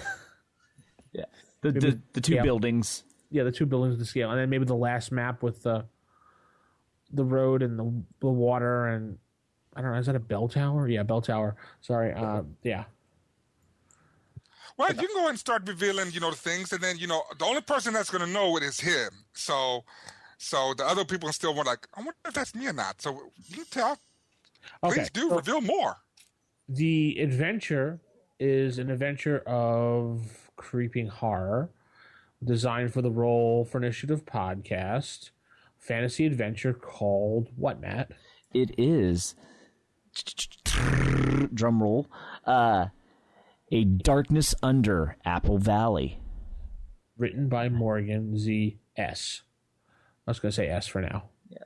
Yeah. The two buildings. Yeah, the two buildings with the scale. And then maybe the last map with the road and the water and I don't know, is that a bell tower? Yeah, bell tower. Sorry. Yeah. Well, you can go ahead and start revealing, the things, and then, the only person that's going to know it is him. So the other people can still wonder, I wonder if that's me or not. So you can tell. Please reveal more. The adventure is an adventure of creeping horror, designed for the Roll for Initiative podcast, fantasy adventure called what, Matt? It is, drum roll, A Darkness Under Apple Valley. Written by Morgan Z. S. I was going to say S for now. Yeah.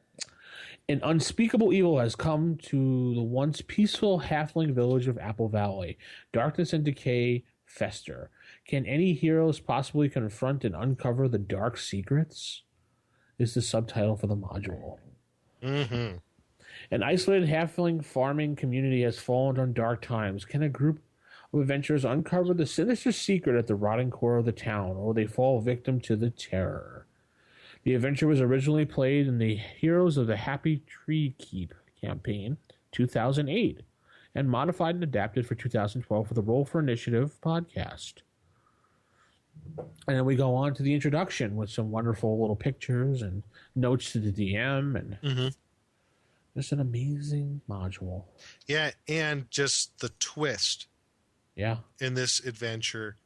An unspeakable evil has come to the once peaceful halfling village of Apple Valley. Darkness and decay fester. Can any heroes possibly confront and uncover the dark secrets? Is the subtitle for the module. Mm-hmm. An isolated halfling farming community has fallen on dark times. Can a group of adventurers uncover the sinister secret at the rotting core of the town, or they fall victim to the terror? The adventure was originally played in the Heroes of the Happy Tree Keep campaign, 2008, and modified and adapted for 2012 for the Roll for Initiative podcast. And then we go on to the introduction with some wonderful little pictures and notes to the DM, and just an amazing module. Yeah, and just the twist. Yeah. In this adventure,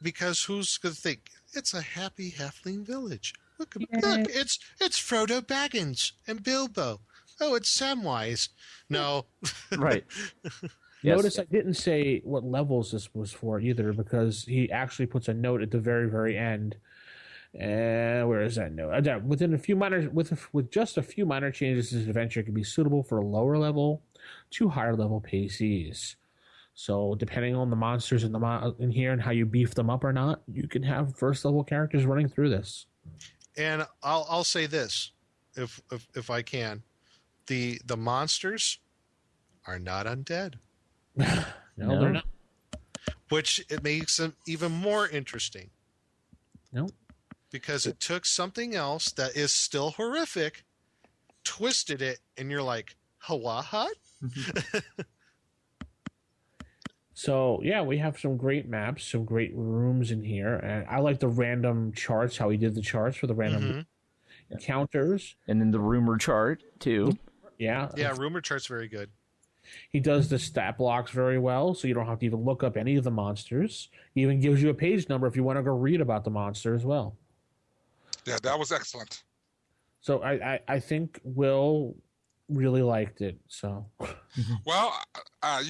because who's going to think it's a happy halfling village? Look, it's Frodo Baggins and Bilbo. Oh, it's Samwise. No, right. Notice I didn't say what levels this was for either, because he actually puts a note at the very, very end And where is that note? With just a few minor changes, this adventure can be suitable for lower level to higher level PCs. So depending on the monsters in here and how you beef them up or not, you can have first level characters running through this. And I'll say this, if I can, the monsters are not undead. No, they're not. Which it makes them even more interesting. No. Because it took something else that is still horrific, twisted it, and you're like, what? So, yeah, we have some great maps, some great rooms in here. And I like the random charts, how he did the charts for the random encounters. And then the rumor chart, too. Yeah. Yeah, rumor chart's very good. He does the stat blocks very well, so you don't have to even look up any of the monsters. He even gives you a page number if you want to go read about the monster as well. Yeah, that was excellent. So I think Will really liked it. So, well, I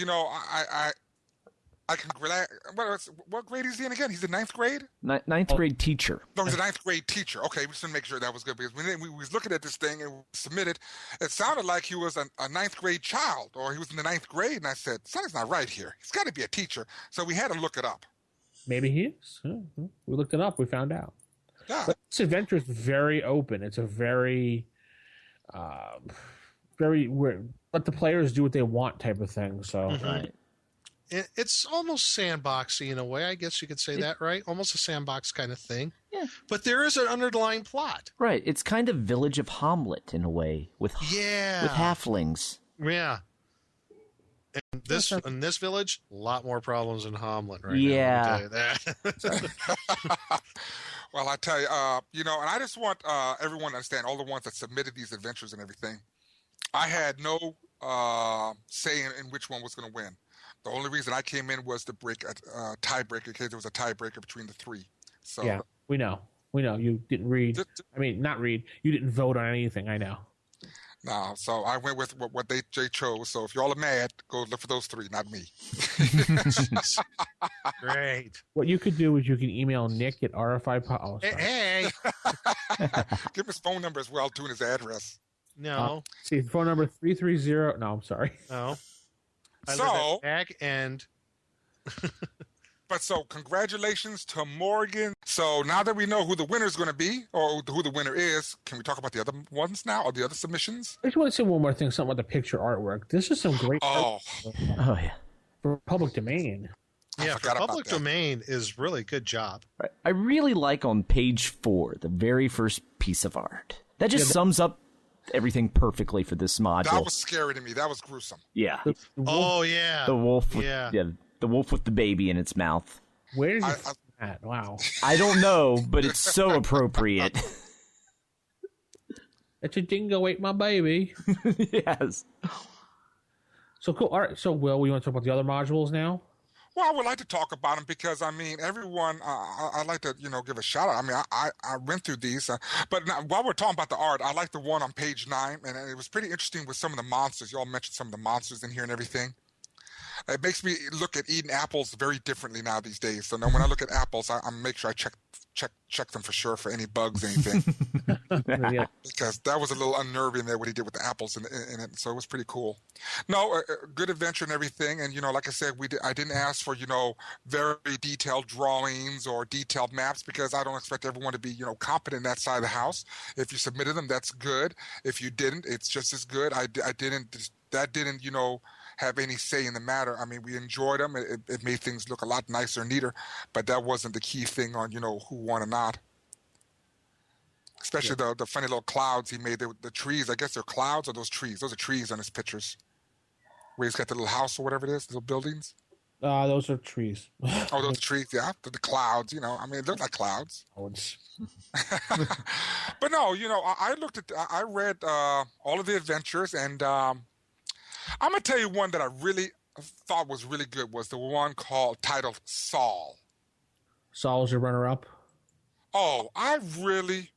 congratulate. What grade is he in again? He's in ninth grade. Ninth grade teacher. No, he's a ninth grade teacher. Okay, we just want to make sure that was good because when we was looking at this thing and submitted, it sounded like he was a ninth grade child or he was in the ninth grade. And I said, something's not right here. He's got to be a teacher. So we had to look it up. Maybe he is. We looked it up. We found out. Yeah. But this adventure is very open. It's a very let the players do what they want type of thing. So Right. It's almost sandboxy in a way, I guess you could say that, right? Almost a sandbox kind of thing. Yeah. But there is an underlying plot. Right. It's kind of Village of Hamlet in a way with halflings. Yeah. And in this village, a lot more problems in Hamlet right now. Yeah. Let me tell you that. Well, I tell you, and I just want everyone to understand, all the ones that submitted these adventures and everything, I had no say in which one was going to win. The only reason I came in was to break a tiebreaker in case there was a tiebreaker between the three. So yeah, we know. You didn't read. Not read. You didn't vote on anything. I know. No, so I went with what they chose. So if y'all are mad, go look for those three, not me. Great. What you could do is you can email Nick at RFI. Oh, hey. Give him his phone number as well, too, and his address. No. See, phone number 330. No, I'm sorry. No. I So- live at back end. But so congratulations to Morgan. So now that we know who the winner is going to be, or who the winner is, can we talk about the other ones now, or the other submissions? I just want to say one more thing, something about the picture artwork. This is some great Oh, Oh, yeah. for public domain. Yeah, for forgot about public that. domain is really good job. I really like on page 4, the very first piece of art. That just sums up everything perfectly for this module. that was scary to me. That was gruesome. yeah. Oh, yeah. The wolf with, Yeah. the wolf with the baby in its mouth. Where did you I- find that? Wow. I don't know, but it's so appropriate. It's a dingo ate my baby. Yes. So cool. All right. So, Will, we want to talk about the other modules now? Well, I would like to talk about them because, I mean, everyone, I'd like to, give a shout out. I mean, I went through these, but now, while we're talking about the art, I like the one on page 9, and it was pretty interesting with some of the monsters. You all mentioned some of the monsters in here and everything. It makes me look at eating apples very differently now these days. So now when I look at apples, I make sure I check them for sure for any bugs, anything. Yeah. Because that was a little unnerving there, what he did with the apples in it. So it was pretty cool. No, a good adventure and everything. And, like I said, I didn't ask for, very detailed drawings or detailed maps because I don't expect everyone to be, competent in that side of the house. If you submitted them, that's good. If you didn't, it's just as good. That didn't, have any say in the matter. I mean, we enjoyed them. It made things look a lot nicer and neater, but that wasn't the key thing on, who won or not. Especially the funny little clouds he made, the trees. I guess they're clouds or those trees. Those are trees on his pictures. Where he's got the little house or whatever it is, little buildings. Those are trees. Oh, those trees, yeah. The clouds, I mean, they're like clouds. But no, I read all of the adventures, and I'm going to tell you one that I really thought was really good was the one titled Saul. Saul's your runner-up? Oh, I really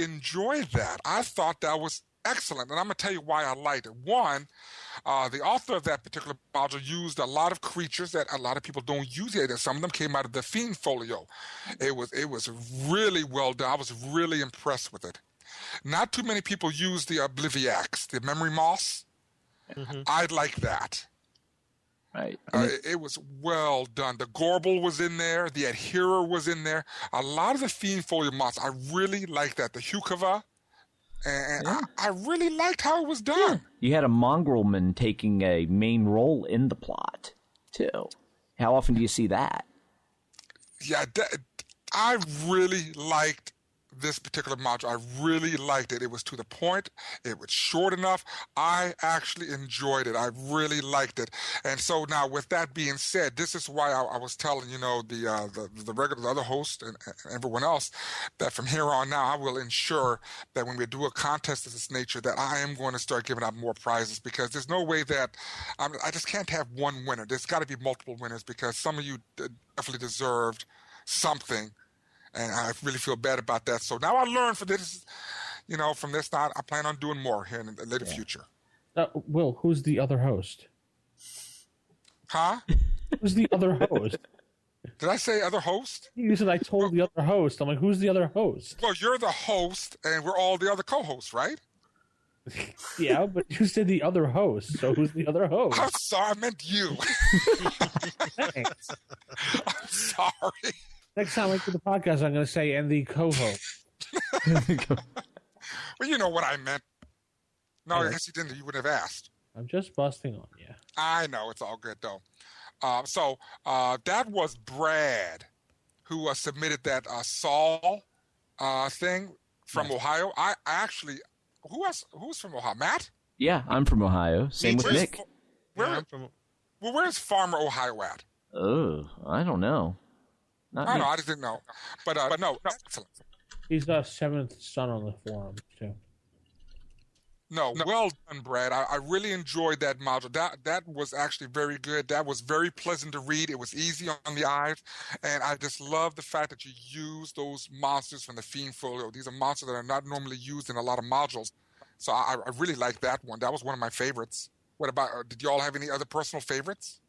enjoyed that. I thought that was excellent, and I'm going to tell you why I liked it. One, the author of that particular module used a lot of creatures that a lot of people don't use yet, and some of them came out of the Fiend Folio. It was really well done. I was really impressed with it. Not too many people use the Obliviacs, the Memory Moss. Mm-hmm. I like that. Right. It was well done. The Gorble was in there. The Adherer was in there. A lot of the Fiend Folio mods, I really liked that. The Hukava, and I really liked how it was done. You had a Mongrelman taking a main role in the plot, too. How often do you see that? Yeah, I really liked this particular module. I really liked it. It was to the point. It was short enough. I actually enjoyed it. I really liked it. And so now, with that being said, this is why I was telling the other host and everyone else that from here on now I will ensure that when we do a contest of this nature, that I am going to start giving out more prizes, because there's no way that I just can't have one winner. There's got to be multiple winners, because some of you definitely deserved something. And I really feel bad about that. So now I learned from this, I plan on doing more here in the later future. Will, who's the other host? Huh? Who's the other host? Did I say other host? You said I told the other host. I'm like, who's the other host? Well, you're the host, and we're all the other co-hosts, right? Yeah, but you said the other host. So who's the other host? I'm sorry, I meant you. Thanks. I'm sorry. Next time I do the podcast, I'm going to say, and the co-host. Well, you know what I meant. No, I guess you didn't. You wouldn't have asked. I'm just busting on you. I know. It's all good, though. So that was Brad who submitted that Saul thing from Ohio. I actually, who's from Ohio? Matt? Yeah, I'm from Ohio. Same with Nick. Where's Farmer, Ohio at? Oh, I don't know. I know, I just didn't know. But no, excellent. He's the seventh son on the forum, too. No, well done, Brad. I really enjoyed that module. That was actually very good. That was very pleasant to read. It was easy on the eyes. And I just love the fact that you use those monsters from the Fiend Folio. These are monsters that are not normally used in a lot of modules. So I really liked that one. That was one of my favorites. What about, did you all have any other personal favorites?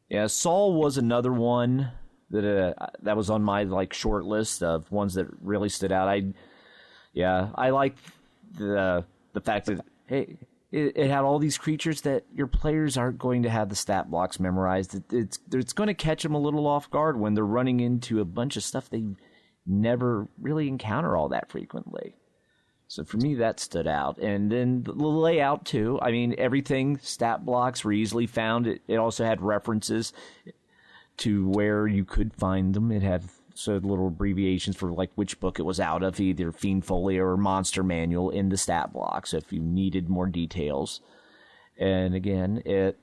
Yeah, Saul was another one that was on my short list of ones that really stood out. I like the fact that it had all these creatures that your players aren't going to have the stat blocks memorized. It's going to catch them a little off guard when they're running into a bunch of stuff they never really encounter all that frequently. So for me, that stood out. And then the layout too. I mean, everything stat blocks were easily found. It also had references to where you could find them. It had little abbreviations for which book it was out of, either Fiend Folio or Monster Manual in the stat block. So if you needed more details, and again, it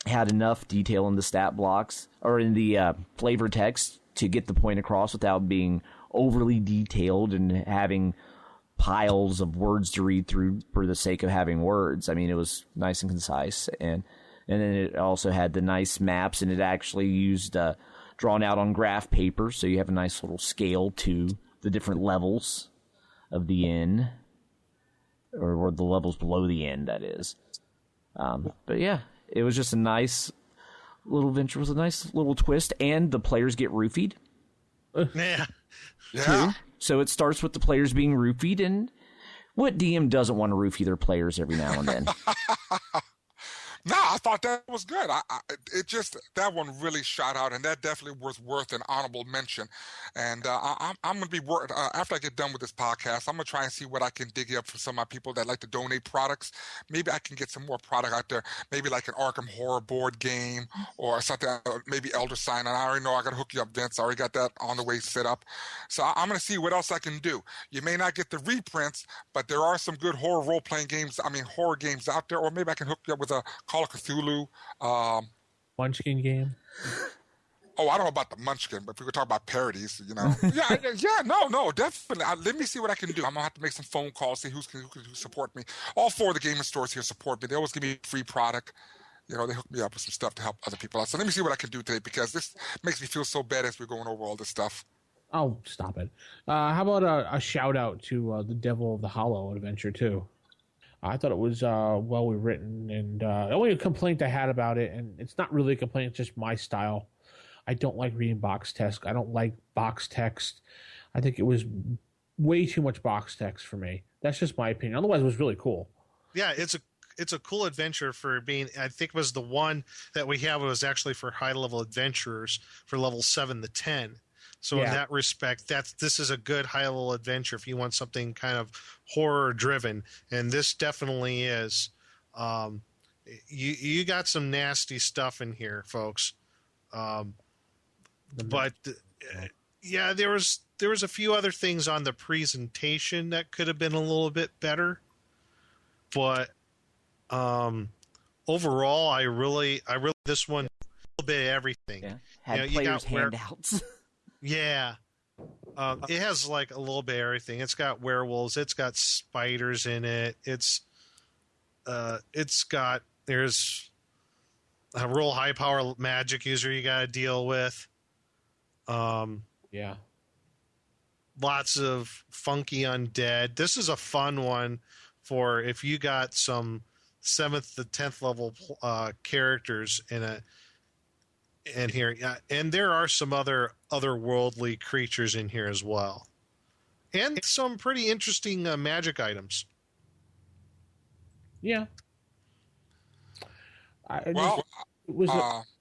had enough detail in the stat blocks or in the flavor text to get the point across without being overly detailed and having piles of words to read through for the sake of having words. I mean, it was nice and concise, and then it also had the nice maps, and it actually used drawn out on graph paper, so you have a nice little scale to the different levels of the inn, or the levels below the inn, that is. But yeah, it was just a nice little venture with a nice little twist, and the players get roofied. Yeah. Yeah. So it starts with the players being roofied, and what DM doesn't want to roofie their players every now and then? No, I thought that was good. That one really shot out, and that definitely was worth an honorable mention. And I'm going to be after I get done with this podcast, I'm going to try and see what I can dig up for some of my people that like to donate products. Maybe I can get some more product out there. Maybe like an Arkham Horror board game or something. Maybe Elder Sign. And I already know I got to hook you up, Vince. I already got that on the way set up. So I'm going to see what else I can do. You may not get the reprints, but there are some good horror role-playing games. horror games out there. Or maybe I can hook you up with a Call of Cthulhu. Munchkin game. Oh, I don't know about the Munchkin, but if we could talk about parodies, no, definitely. Let me see what I can do. I'm gonna have to make some phone calls, see who support me. All four of the gaming stores here support me. They always give me free product. They hook me up with some stuff to help other people out. So let me see what I can do today, because this makes me feel so bad as we're going over all this stuff. Oh, stop it. How about a shout out to the Devil of the Hollow adventure too? I thought it was well written, and the only complaint I had about it, and it's not really a complaint, it's just my style. I don't like reading box text. I don't like box text. I think it was way too much box text for me. That's just my opinion. Otherwise, it was really cool. Yeah, it's a cool adventure for being. I think it was the one that we have was actually for high level adventurers for level 7 to 10. So in that respect, this is a good high level adventure if you want something kind of horror driven, and this definitely is. You got some nasty stuff in here, folks. But yeah, there was a few other things on the presentation that could have been a little bit better, but overall, I really this one a little bit of everything. Yeah, had players' handouts. Yeah. It has like a little bit of everything. It's got werewolves. It's got spiders in it. There's a real high power magic user you got to deal with. Yeah. Lots of funky undead. This is a fun one for if you got some 7th to 10th level characters in here. Yeah, and there are some otherworldly creatures in here as well, and some pretty interesting magic items. Yeah. Well, it was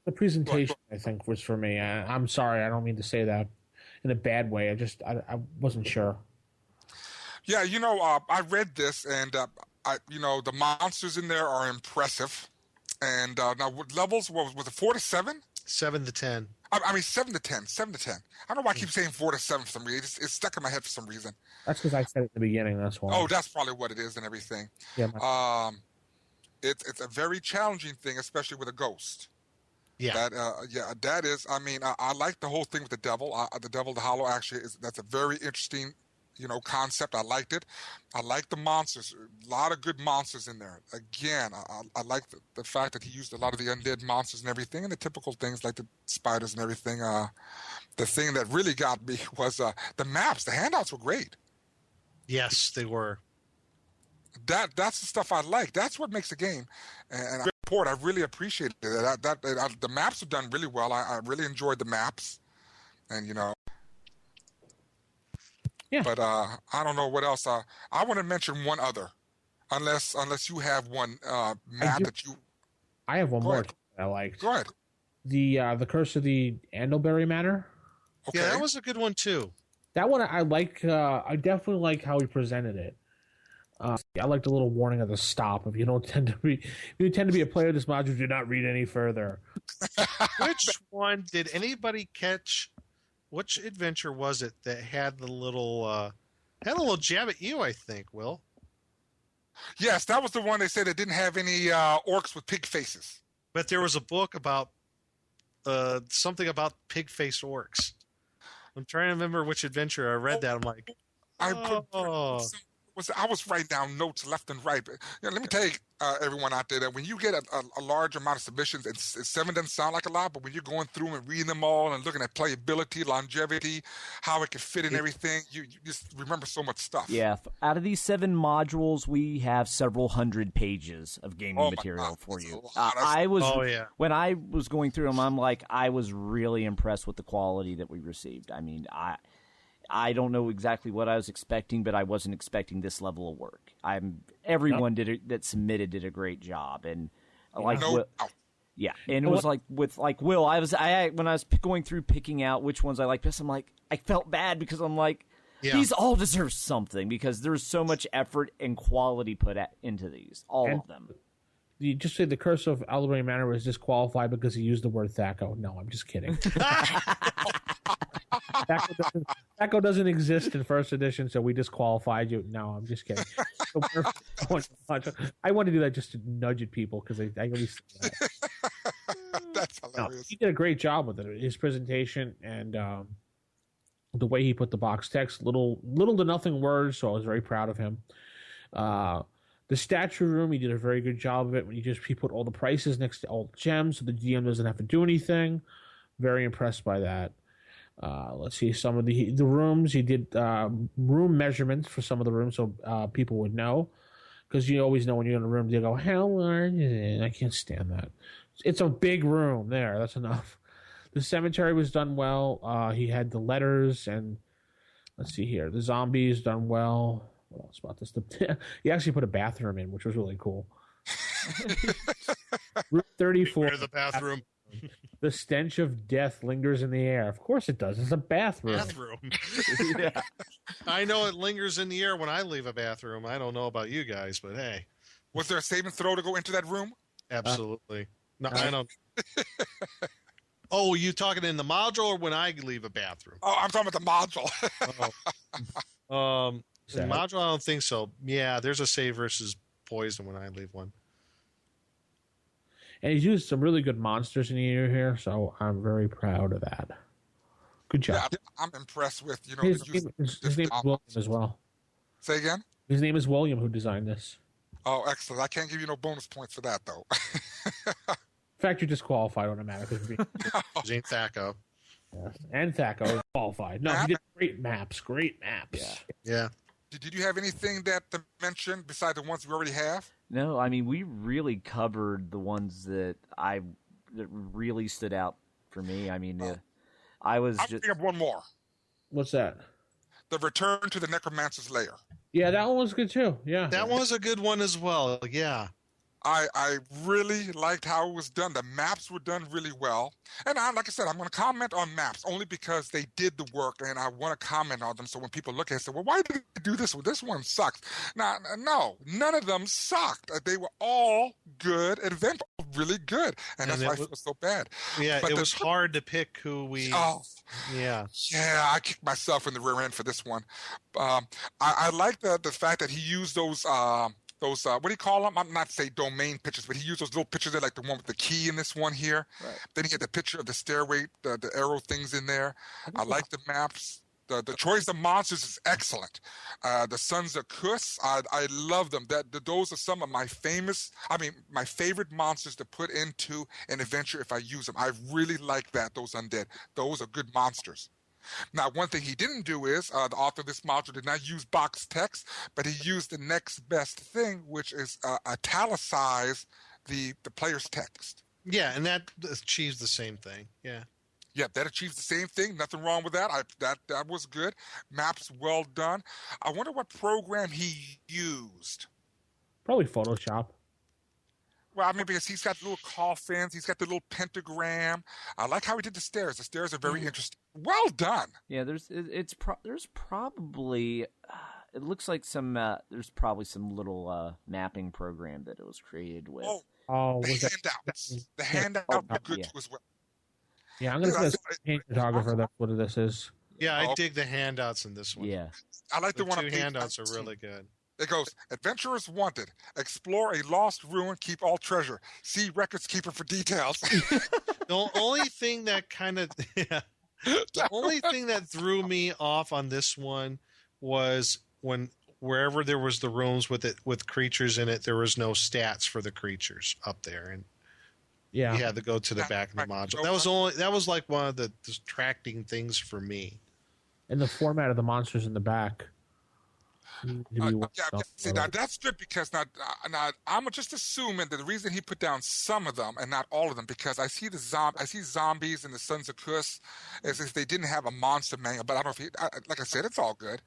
the presentation, I think, was for me. I'm sorry, I don't mean to say that in a bad way. I wasn't sure. Yeah, I read this, and the monsters in there are impressive. And now, what levels was it? 4 to 7? 7 to 10. I mean, 7 to 10. 7 to 10. I don't know why I keep saying 4 to 7 for some reason. It's stuck in my head for some reason. That's because I said it at the beginning. That's why. Oh, that's probably what it is and everything. Yeah. It's a very challenging thing, especially with a ghost. Yeah. That is. I mean, I like the whole thing with the devil. The devil, the hollow, actually that's a very interesting, concept. I liked it. I like the monsters. A lot of good monsters in there. Again, I like the fact that he used a lot of the undead monsters and everything, and the typical things like the spiders and everything. The thing that really got me was the maps. The handouts were great. Yes, they were. That's the stuff I like. That's what makes a game. And I really appreciated it. The maps are done really well. I really enjoyed the maps, and Yeah. But I don't know what else. I want to mention one other, unless you have one map that you. I have one more that I liked. Go ahead. The Curse of the Andlebury Manor. Okay. Yeah, that was a good one too. That one I like. I definitely like how he presented it. I liked a little warning at the stop. If you tend to be a player of this module, do not read any further. Which one did anybody catch? Which adventure was it that had the little jab at you? I think, Will. Yes, that was the one they said it didn't have any orcs with pig faces. But there was a book about something about pig-faced orcs. I'm trying to remember which adventure I read that. I'm like, I was writing down notes left and right. But, let me tell you, everyone out there, that when you get a large amount of submissions, and 7 doesn't sound like a lot, but when you're going through and reading them all and looking at playability, longevity, how it can fit in everything, you just remember so much stuff. Yeah, out of these 7 modules, we have several hundred pages of gaming material for you. When I was going through them, I'm like, I was really impressed with the quality that we received. I mean, I don't know exactly what I was expecting, but I wasn't expecting this level of work. Everyone that submitted did a great job, and it was like with Will. When I was going through picking out which ones I liked best, I'm like, I felt bad because I'm like, these all deserve something because there's so much effort and quality put into these, all of them. You just say the Curse of Andlebury Manor was disqualified because he used the word Thaco. No, I'm just kidding. Thaco doesn't exist in first edition, so we disqualified you. No, I'm just kidding. I want to do that just to nudge at people because I always say that. That's hilarious. He did a great job with it. His presentation and the way he put the box text, little to nothing words, so I was very proud of him. The statue room, he did a very good job of it when he put all the prices next to all the gems so the GM doesn't have to do anything. Very impressed by that. Let's see some of the rooms. He did room measurements for some of the rooms so people would know. because you always know when you're in a room, they go, how large is it? I can't stand that. It's a big room. There, that's enough. The cemetery was done well. He had the letters, and let's see here. The zombies done well. What else about this? He actually put a bathroom in, which was really cool. Route 34. Where the bathroom? The stench of death lingers in the air. Of course it does. It's a bathroom. Yeah. I know it lingers in the air when I leave a bathroom. I don't know about you guys, but hey. Was there a save and throw to go into that room? Absolutely. No, I don't. Oh, you talking in the module or when I leave a bathroom? Oh, I'm talking about the module. The module, I don't think so. Yeah, there's a save versus poison when I leave one. And he's used some really good monsters in the year here, so I'm very proud of that. Good job. Yeah, I'm impressed with, his name is William as well. Say again? His name is William, who designed this. Oh, excellent. I can't give you no bonus points for that, though. In fact, you're disqualified automatically. His ain't Thaco. Yeah. And Thaco qualified. No, he did great maps. Yeah. Did you have anything to mention besides the ones we already have? No, I mean, we really covered the ones that really stood out for me. I mean, I'll bring up one more. What's that? The Return to the Necromancer's Lair. Yeah, that one was good too. Yeah. That one was a good one as well. Yeah. I really liked how it was done. The maps were done really well. And like I said, I'm going to comment on maps only because they did the work and I want to comment on them. So when people look at it, say, well, why did they do this? Well, this one sucks. Now, no, none of them sucked. They were all good adventures, really good. And that's why I feel so bad. Yeah, but it was hard to pick who we... Oh, yeah. Yeah, I kicked myself in the rear end for this one. I like the fact that he used those what do you call them? I'm not say domain pictures, but he used those little pictures there, like the one with the key in this one here. Right. Then he had the picture of the stairway, the arrow things in there. I like the maps. The choice of monsters is excellent. The Sons of Kuss, I love them. Those are some of my favorite monsters to put into an adventure if I use them. I really like that. Those undead. Those are good monsters. Now, one thing he didn't do is, the author of this module did not use box text, but he used the next best thing, which is italicize the player's text. Yeah, and that achieves the same thing. Yeah. Yeah, that achieves the same thing. Nothing wrong with that. That was good. Maps well done. I wonder what program he used. Probably Photoshop. Well, I mean, because he's got little coffins, he's got the little pentagram. I like how he did the stairs. The stairs are very interesting. Well done. Yeah, there's probably it looks like there's probably some little mapping program that it was created with. Oh, the handouts. The handouts are good too as well. Yeah, I'm going to say paint photographer. That's what this is. Yeah, I dig the handouts in this one. Yeah, I like the one. Two handouts are really good. It goes, adventurers wanted. Explore a lost ruin, keep all treasure. See records keeper for details. The only thing that the only thing that threw me off on this one was wherever there was the rooms with creatures in it, there was no stats for the creatures up there, and you had to go to the back of the module. That was like one of the distracting things for me. And the format of the monsters in the back. See, now that's good because now I'm just assuming that the reason he put down some of them and not all of them, because I see zombies and the Sons of Kuss as if they didn't have a monster manual. But I don't know if like I said, it's all good.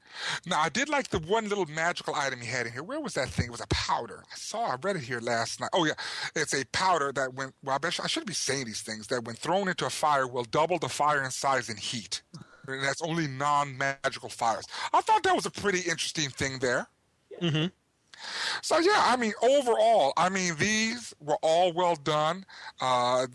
Now I did like the one little magical item he had in here. Where was that thing? It was a powder. I read it here last night. Oh yeah, it's a powder that I shouldn't be saying these things. That when thrown into a fire will double the fire in size and heat. And that's only non-magical fires. I thought that was a pretty interesting thing there. Mm-hmm. So yeah, I mean, overall, these were all well done. I'm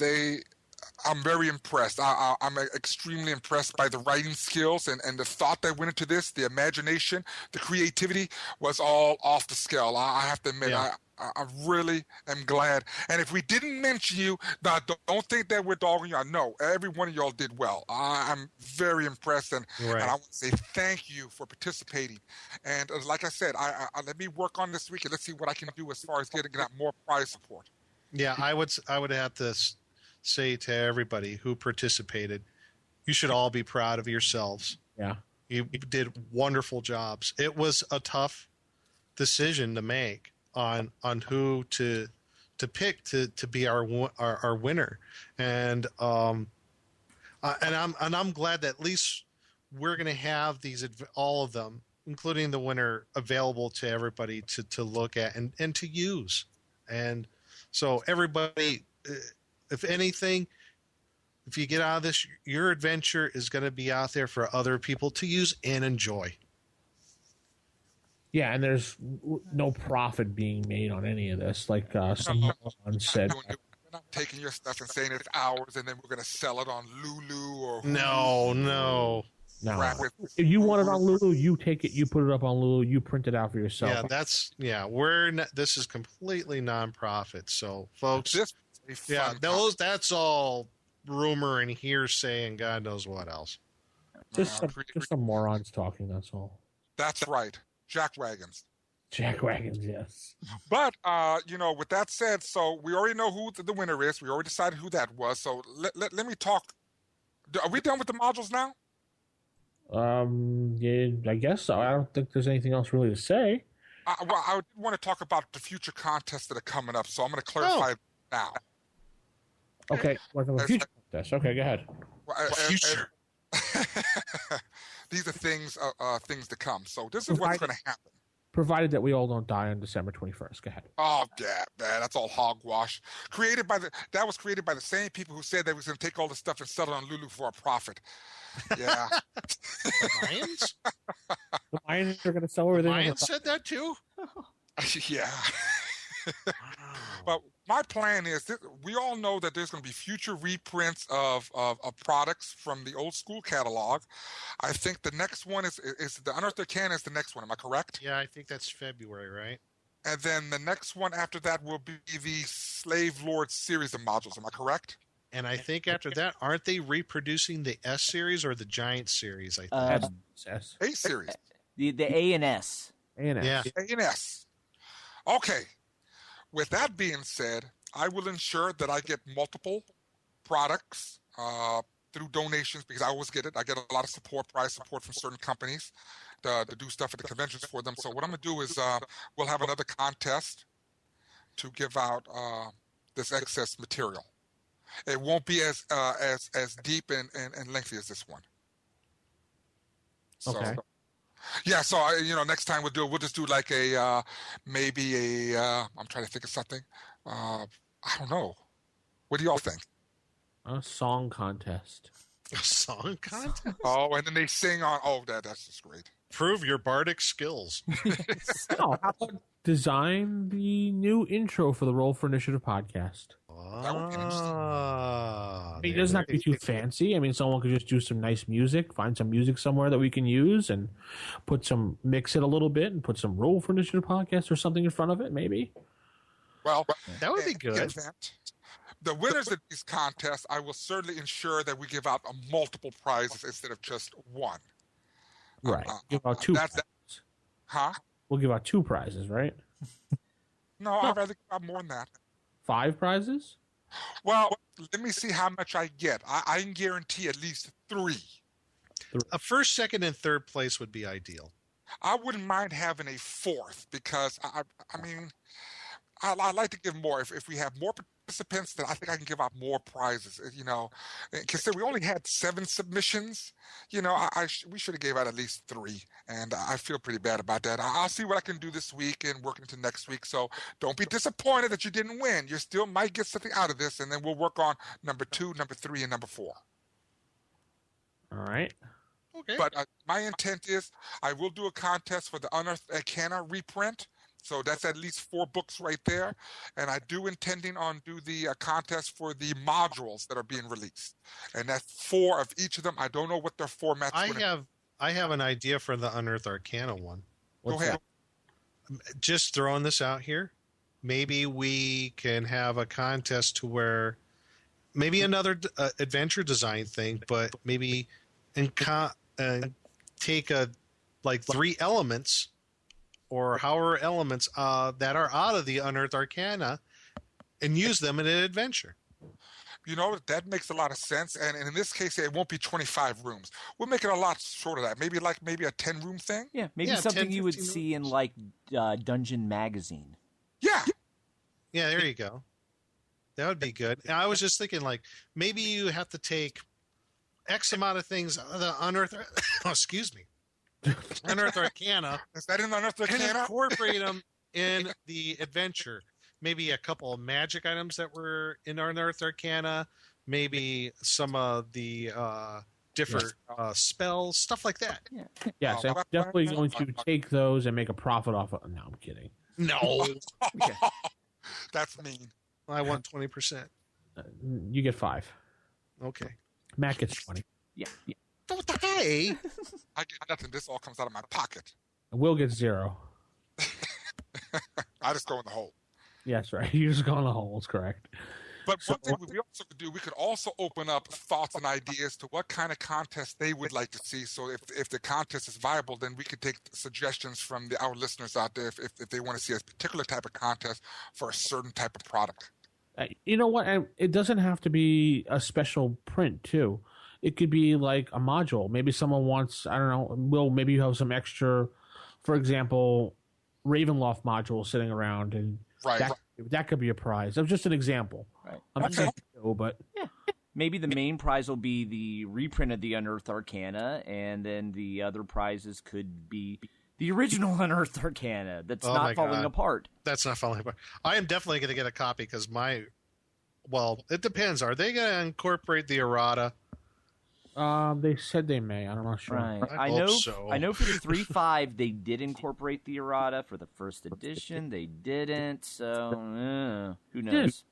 very impressed. I'm extremely impressed by the writing skills and the thought that went into this. The imagination, the creativity was all off the scale. I have to admit, I really am glad. And if we didn't mention you, don't think that we're dogging you. No, every one of y'all did well. I'm very impressed, and I want to say thank you for participating. And like I said, let me work on this week, and let's see what I can do as far as getting out more prize support. Yeah, I would have to say to everybody who participated, you should all be proud of yourselves. Yeah. You did wonderful jobs. It was a tough decision to make. on who to pick to be our winner, and I'm glad that at least we're going to have all of them, including the winner, available to everybody to look at and to use. And so everybody, if anything, if you get out of this, your adventure is going to be out there for other people to use and enjoy. Yeah, and there's no profit being made on any of this, like someone said. We're not taking your stuff and saying it's ours, and then we're going to sell it on Lulu or No. No, if you want it on Lulu, you take it, you put it up on Lulu, you print it out for yourself. This is completely non-profit. So, folks, that's all rumor and hearsay and God knows what else. Just some morons talking. That's all. That's right. Jackwagons. Jackwagons, yes. But, with that said, so we already know who the winner is. We already decided who that was. So let me talk. Are we done with the modules now? Yeah, I guess so. I don't think there's anything else really to say. I want to talk about the future contests that are coming up, so I'm going to clarify now. Okay, future contests. Okay, go ahead. Future. These are things to come. So this is what's going to happen. Provided that we all don't die on December 21st. Go ahead. Oh, yeah, man, that's all hogwash. That was created by the same people who said they was going to take all this stuff and sell it on Lulu for a profit. Yeah. The Mayans? The Mayans are going to sell everything. The Mayans said that too? Yeah. Wow. But my plan is we all know that there's going to be future reprints of products from the old school catalog. I think the next one is the Unearthed Arcana is the next one. Am I correct? Yeah, I think that's February, right? And then the next one after that will be the Slave Lord series of modules. Am I correct? And I think after that, aren't they reproducing the S series or the Giant series? I think S. A series. The A and S. Yeah. A and S. Okay. With that being said, I will ensure that I get multiple products through donations because I always get it. I get a lot of prize support from certain companies to do stuff at the conventions for them. So what I'm going to do is we'll have another contest to give out this excess material. It won't be as deep and lengthy as this one. So, okay. Yeah, so next time we'll just do like I'm trying to think of something. I don't know. What do y'all think? A song contest. A song contest? Oh, and then they sing on. Oh, that's just great. Prove your bardic skills. How about design the new intro for the Roll for Initiative podcast? That would be interesting. It doesn't have to be too fancy. I mean, someone could just do some nice music, find some music somewhere that we can use, and mix it a little bit, and put some Roll for Initiative podcast or something in front of it, maybe. Well, that would be good. The winners of these contests, I will certainly ensure that we give out multiple prizes instead of just one. Right. Give out two prizes. Huh? We'll give out 2 prizes, right? No, I'd rather give out more than that. 5 prizes? Well, let me see how much I get. I can guarantee at least 3. A first, second, and third place would be ideal. I wouldn't mind having a 4th because, I'd like to give more. If we have more participants, then I think I can give out more prizes. Consider we only had 7 submissions. We should have gave out at least 3, and I feel pretty bad about that. I'll see what I can do this week and work into next week. So don't be disappointed that you didn't win. You still might get something out of this, and then we'll work on number 2, number 3, and number 4. All right. Okay. But my intent is I will do a contest for the Unearthed Arcana reprint. So that's at least 4 books right there. And I do intending on do the contest for the modules that are being released. And that's 4 of each of them. I don't know what their formats are. I have an idea for the Unearthed Arcana one. Go ahead. Just throwing this out here. Maybe we can have a contest to where maybe another adventure design thing, but maybe take 3 elements or however elements that are out of the Unearthed Arcana and use them in an adventure. That makes a lot of sense. And in this case, it won't be 25 rooms. We'll make it a lot shorter than that. Maybe a 10-room thing? Yeah, maybe something you would see in Dungeon Magazine. Yeah, there you go. That would be good. And I was just thinking, like, maybe you have to take X amount of things, the Unearthed, excuse me, Unearthed Arcana. Is that in Unearthed And Arcana? incorporate them in the adventure. Maybe a couple of magic items that were in Unearthed Arcana. Maybe some of the different spells, stuff like that. Yeah, so I'm definitely going to take those and make a profit off of. No, I'm kidding. No. That's mean. I want 20%. You get 5. Okay. Matt gets 20. Yeah. Hey. I get nothing. This all comes out of my pocket. And Will gets 0. I just go in the hole. Yes, right. You just go in the hole. It's correct. But one thing we also could do, we could also open up thoughts and ideas to what kind of contest they would like to see. So if the contest is viable, then we could take suggestions from our listeners out there if they want to see a particular type of contest for a certain type of product. You know what? It doesn't have to be a special print, too. It could be like a module. Maybe someone wants, I don't know, Will, maybe you have some extra, for example, Ravenloft module sitting around, and that could be a prize. That was just an example. Right. I'm not saying no, but maybe the main prize will be the reprint of the Unearthed Arcana, and then the other prizes could be the original Unearthed Arcana that's not falling apart. That's not falling apart. I am definitely going to get a copy because it depends. Are they going to incorporate the errata? They said they may. I'm not sure. Right. I hope so. I know for the 3.5 they did incorporate the errata. For the first edition, they didn't. So who knows?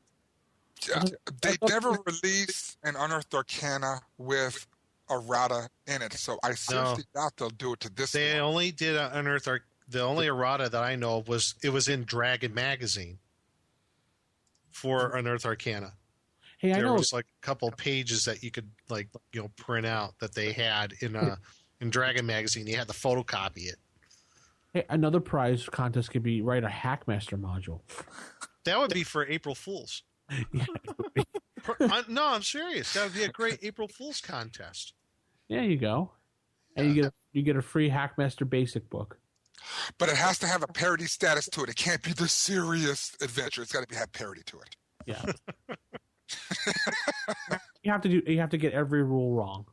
They never released an Unearthed Arcana with errata in it, so I seriously doubt they'll do it to this. They only did the only errata that I know of was in Dragon Magazine for Unearthed Arcana. Hey, I there know was like a couple pages that you could print out that they had in Dragon Magazine. You had to photocopy it. Hey, another prize contest could be write a Hackmaster module. That would be for April Fools. No, I'm serious. That would be a great April Fool's contest. There you go. And you get a free Hackmaster Basic book. But it has to have a parody status to it. It can't be the serious adventure. It's got to have parody to it. Yeah. You have to get every rule wrong.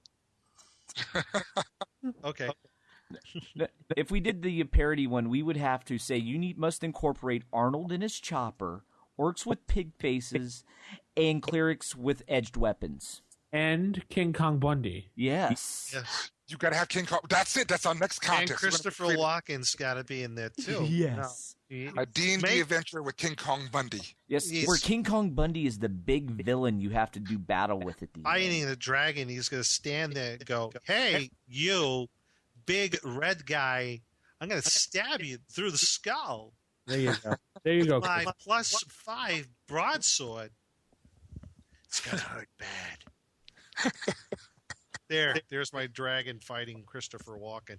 Okay. If we did the parody one, we would have to say must incorporate Arnold and his chopper, orcs with pig faces, and clerics with edged weapons. And King Kong Bundy. Yes. You got to have King Kong. That's it. That's our next contest. And Christopher Walken's got to be in there too. Yes. A D&D adventure with King Kong Bundy. Yes, where King Kong Bundy is the big villain you have to do battle with at the end. Fighting the dragon, he's going to stand there and go, "Hey, you big red guy, I'm going to stab you through the skull." There you go. There you go. My +5 broadsword. It's going to hurt bad. There's my dragon fighting Christopher Walken.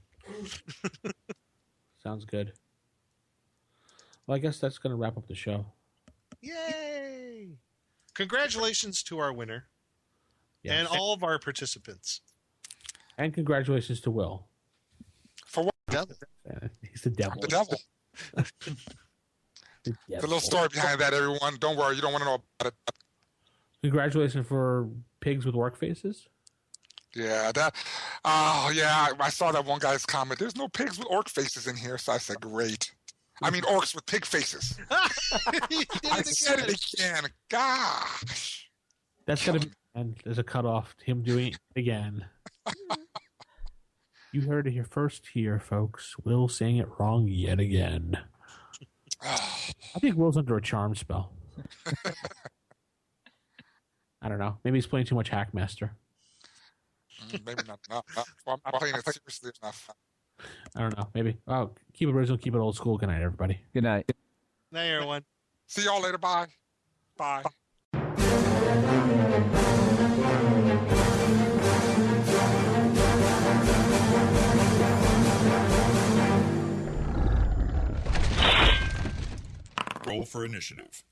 Sounds good. Well, I guess that's going to wrap up the show. Yay! Congratulations to our winner Yes. and all of our participants. And congratulations to Will. For what? Devil. He's the devil. I'm the devil. The There's a little story behind that, everyone. Don't worry. You don't want to know about it. Congratulations for pigs with orc faces. Yeah, I saw that one guy's comment. There's no pigs with orc faces in here. So I said, great. I mean, orcs with pig faces. I said it again. Gosh. That's going to be, and there's a cutoff to him doing it again. You heard it here first here, folks. Will saying it wrong yet again. I think Will's under a charm spell. I don't know. Maybe he's playing too much Hackmaster. Maybe not. No. Well, I'm playing it seriously enough. I don't know. Maybe. Oh, keep it original, keep it old school. Good night, everybody. Good night. Night, everyone. See y'all later. Bye. Bye. Roll for initiative.